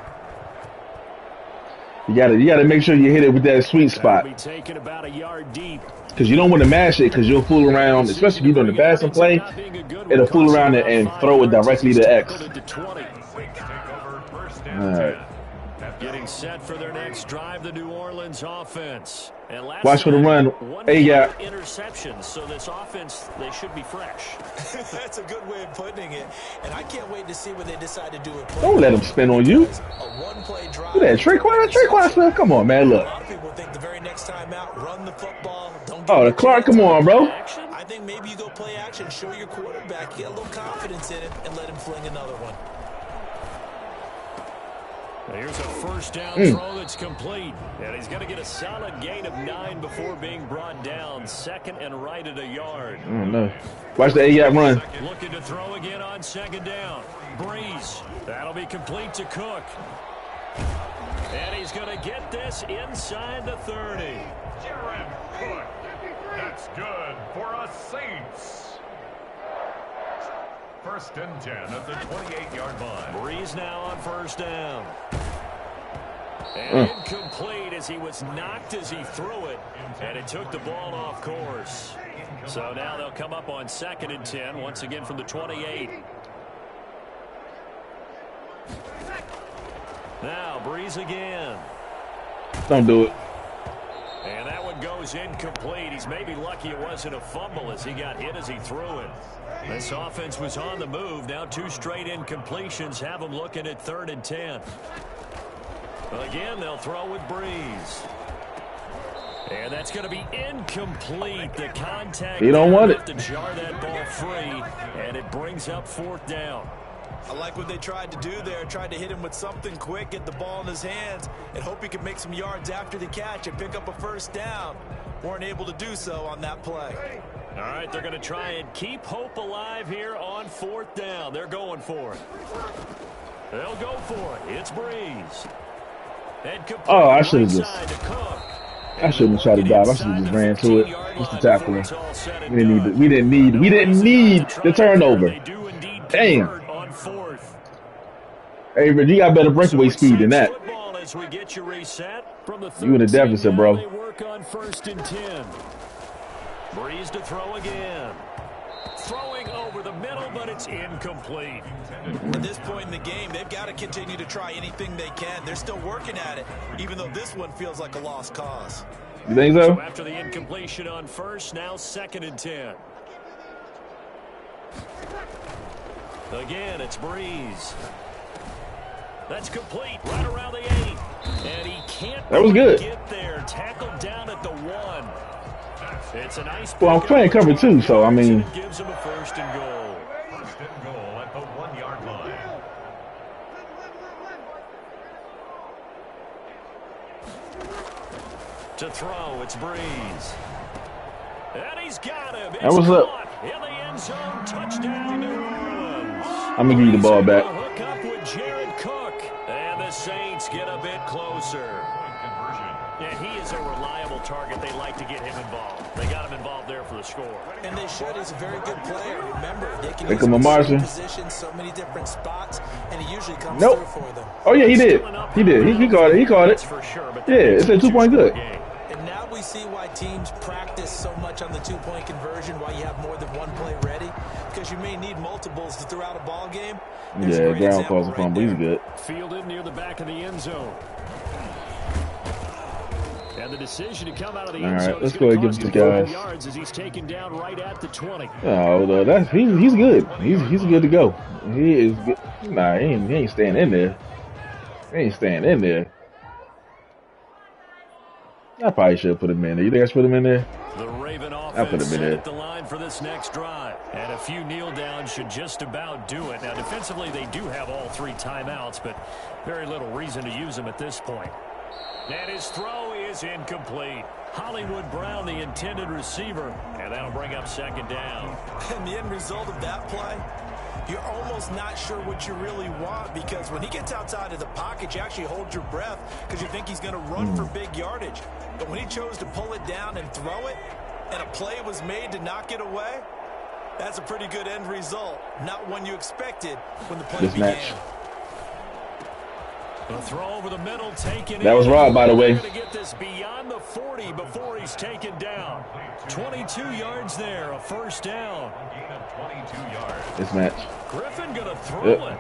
You gotta make sure you hit it with that sweet spot. Be taken about a yard deep. Because you don't want to mash it, because you'll fool around, especially if you're doing the passing play. It'll fool around and throw it directly to X. All right. Getting set for their next drive, the New Orleans offense. And watch for the run. Hey, yeah. Interceptions, so this offense, they should be fresh. That's a good way of putting it. And I can't wait to see when they decide to do it. Don't let them spin on you. Look at that. Traquan Smith. Come on, man. Look. A lot of people think the very next time out, run the football. Oh, the Clark. Come on, bro. I think maybe you go play action, show your quarterback, get a little confidence in it, and let him fling another one. Here's a first down throw that's complete. And he's going to get a solid gain of 9 before being brought down. Second and right at a yard. I don't know. Watch the A-gap run. Looking to throw again on second down. Breeze. That'll be complete to Cook. And he's going to get this inside the 30. Jared Cook. That's good for us Saints. First and 10 at the 28-yard line. Breeze now on first down. And incomplete as he was knocked as he threw it. And it took the ball off course. So now they'll come up on second and 10, once again from the 28. Now Breeze again. Don't do it. And that one goes incomplete. He's maybe lucky it wasn't a fumble as he got hit as he threw it. This offense was on the move. Now 2 straight incompletions have them looking at third and 10. Again, they'll throw with Breeze. And that's going to be incomplete. The contact. You don't want it. To jar that ball free, and it brings up fourth down. I like what they tried to do there. Tried to hit him with something quick, get the ball in his hands, and hope he could make some yards after the catch and pick up a first down. Weren't able to do so on that play. All right, they're going to try and keep hope alive here on fourth down. They're going for it. They'll go for it. It's Breeze. Oh, I should have just. I shouldn't have tried to dive. I should have just ran to it. Just to tackle him. We didn't need the turnover. Damn. Hey, Rich, you got better breakaway speed than that. You in a deficit, bro. Breeze to throw again. Throwing over the middle, but it's incomplete. At this point in the game, they've got to continue to try anything they can. They're still working at it, even though this one feels like a lost cause. You think so? So after the incompletion on first, now second and 10. Again, it's Breeze. That's complete right around the 8. And he can't that was good. Get there. Tackled down at the 1. It's a nice. Well, I'm playing cover 2, so I mean. It gives him a first and goal. First and goal at the 1-yard line. To throw, it's Breeze. And he's got him. That was up. In the end zone, touchdown, New Orleans. I'm gonna give you the ball back. Hook up with Jared Cook. And the Saints get a bit closer. Yeah, he is a reliable target. They like to get him involved. They got him involved there for the score. And they should. He's a very good player. Remember, they can use him in position, so many different spots, and he usually comes through for them. Oh, yeah, he did. He did. He caught it. He caught it. For sure, but yeah, it's a 2-point good. And now we see why teams practice so much on the 2-point conversion, why you have more than one play ready, because you may need multiples throughout a ball game. Yeah, Brown calls a fumble. He's good. Fielded near the back of the end zone. And the decision to come out of the All end zone right, let's is go going ahead to and cost give you it to 4 guys. yards as he's taken down right at the 20. Oh, no, he's good. He's good to go. He is good. Nah, he ain't staying in there. He ain't staying in there. I probably should have put him in there. You think I should put him in there? The Raven I put offense him in set there. at the line for this next drive. And a few kneel downs should just about do it. Now, defensively, they do have all 3 timeouts, but very little reason to use them at this point. And his throw is incomplete. Hollywood Brown, the intended receiver, and that'll bring up second down. And the end result of that play, you're almost not sure what you really want, because when he gets outside of the pocket, you actually hold your breath because you think he's going to run for big yardage. But when he chose to pull it down and throw it, and a play was made to knock it away, that's a pretty good end result. Not one you expected when the play began. The throw over the middle, taken That was Rob, by the way. Going to get this beyond the 40 before he's taken down. 22 yards there, a first down. This match. Griffin going to throw it.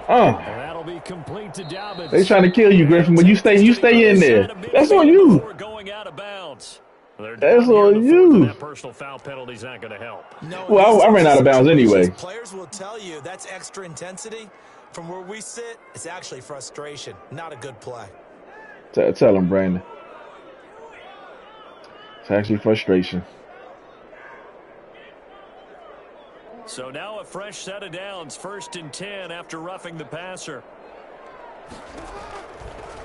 And that'll be complete to Dobbins. They trying to kill you, Griffin, but you stay in there. That's on you. Going out of bounds. That's on you. That personal foul penalty's not going to help. No, well, I ran out of bounds anyway. Players will tell you that's extra intensity. From where we sit, it's actually frustration, not a good play. Tell him, Brandon. It's actually frustration. So now a fresh set of downs, 1st and 10 after roughing the passer.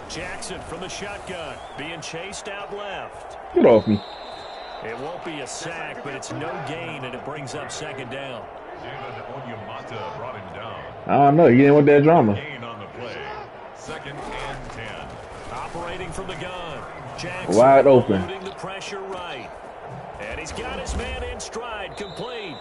Jackson from the shotgun, being chased out left. Get off me. It won't be a sack, but it's no gain, and it brings up second down. David Onyemata brought him down. I don't know. He didn't want that drama. Gain on the play. 2nd and 10. Operating from the gun. Jackson Wide open. Loading the pressure right. And he's got his man in stride, complete.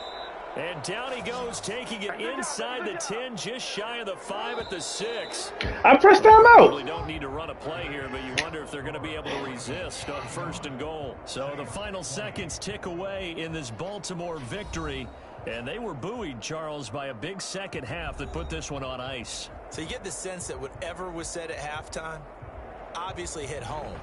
And down he goes, taking it inside the 10, just shy of the 5 at the 6. I pressed time out. Really don't need to run a play here, but you wonder if they're going to be able to resist on 1st and goal. So the final seconds tick away in this Baltimore victory. And they were buoyed, Charles, by a big second half that put this one on ice. So you get the sense that whatever was said at halftime obviously hit home.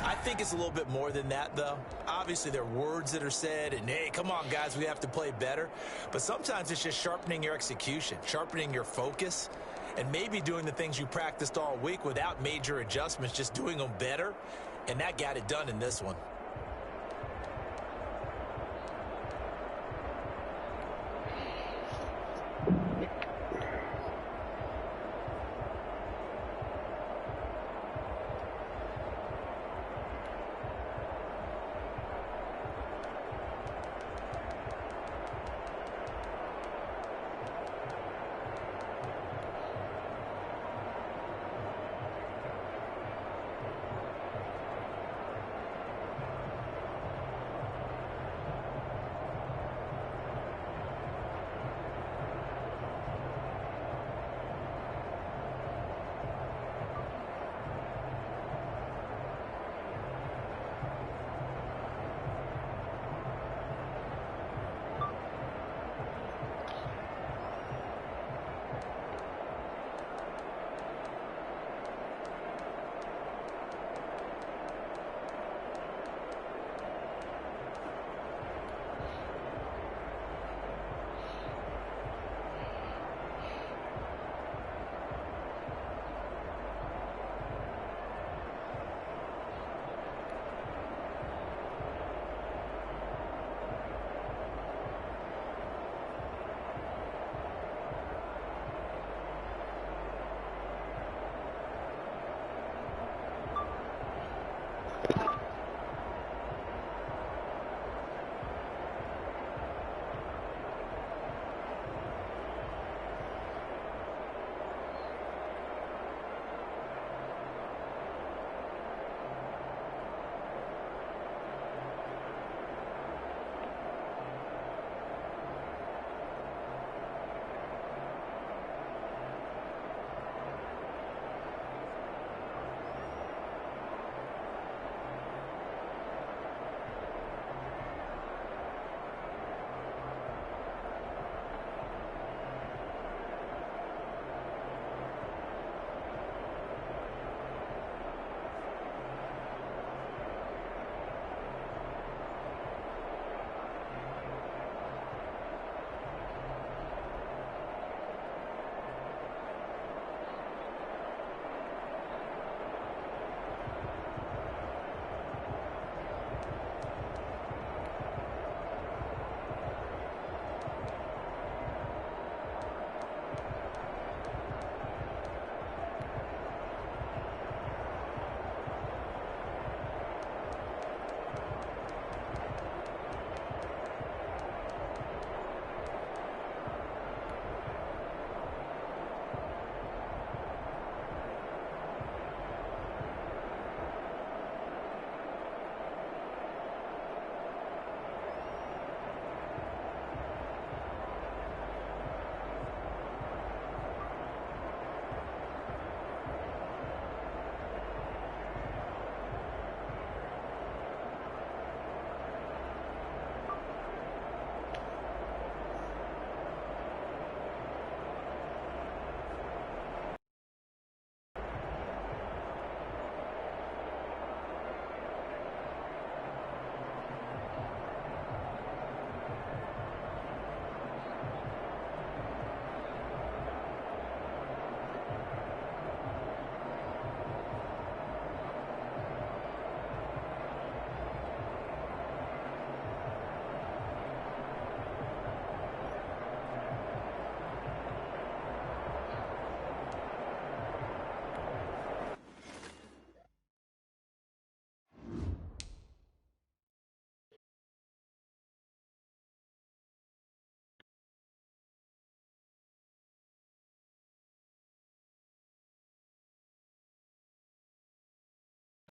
I think it's a little bit more than that, though. Obviously, there are words that are said, and, hey, come on, guys, we have to play better. But sometimes it's just sharpening your execution, sharpening your focus, and maybe doing the things you practiced all week without major adjustments, just doing them better. And that got it done in this one.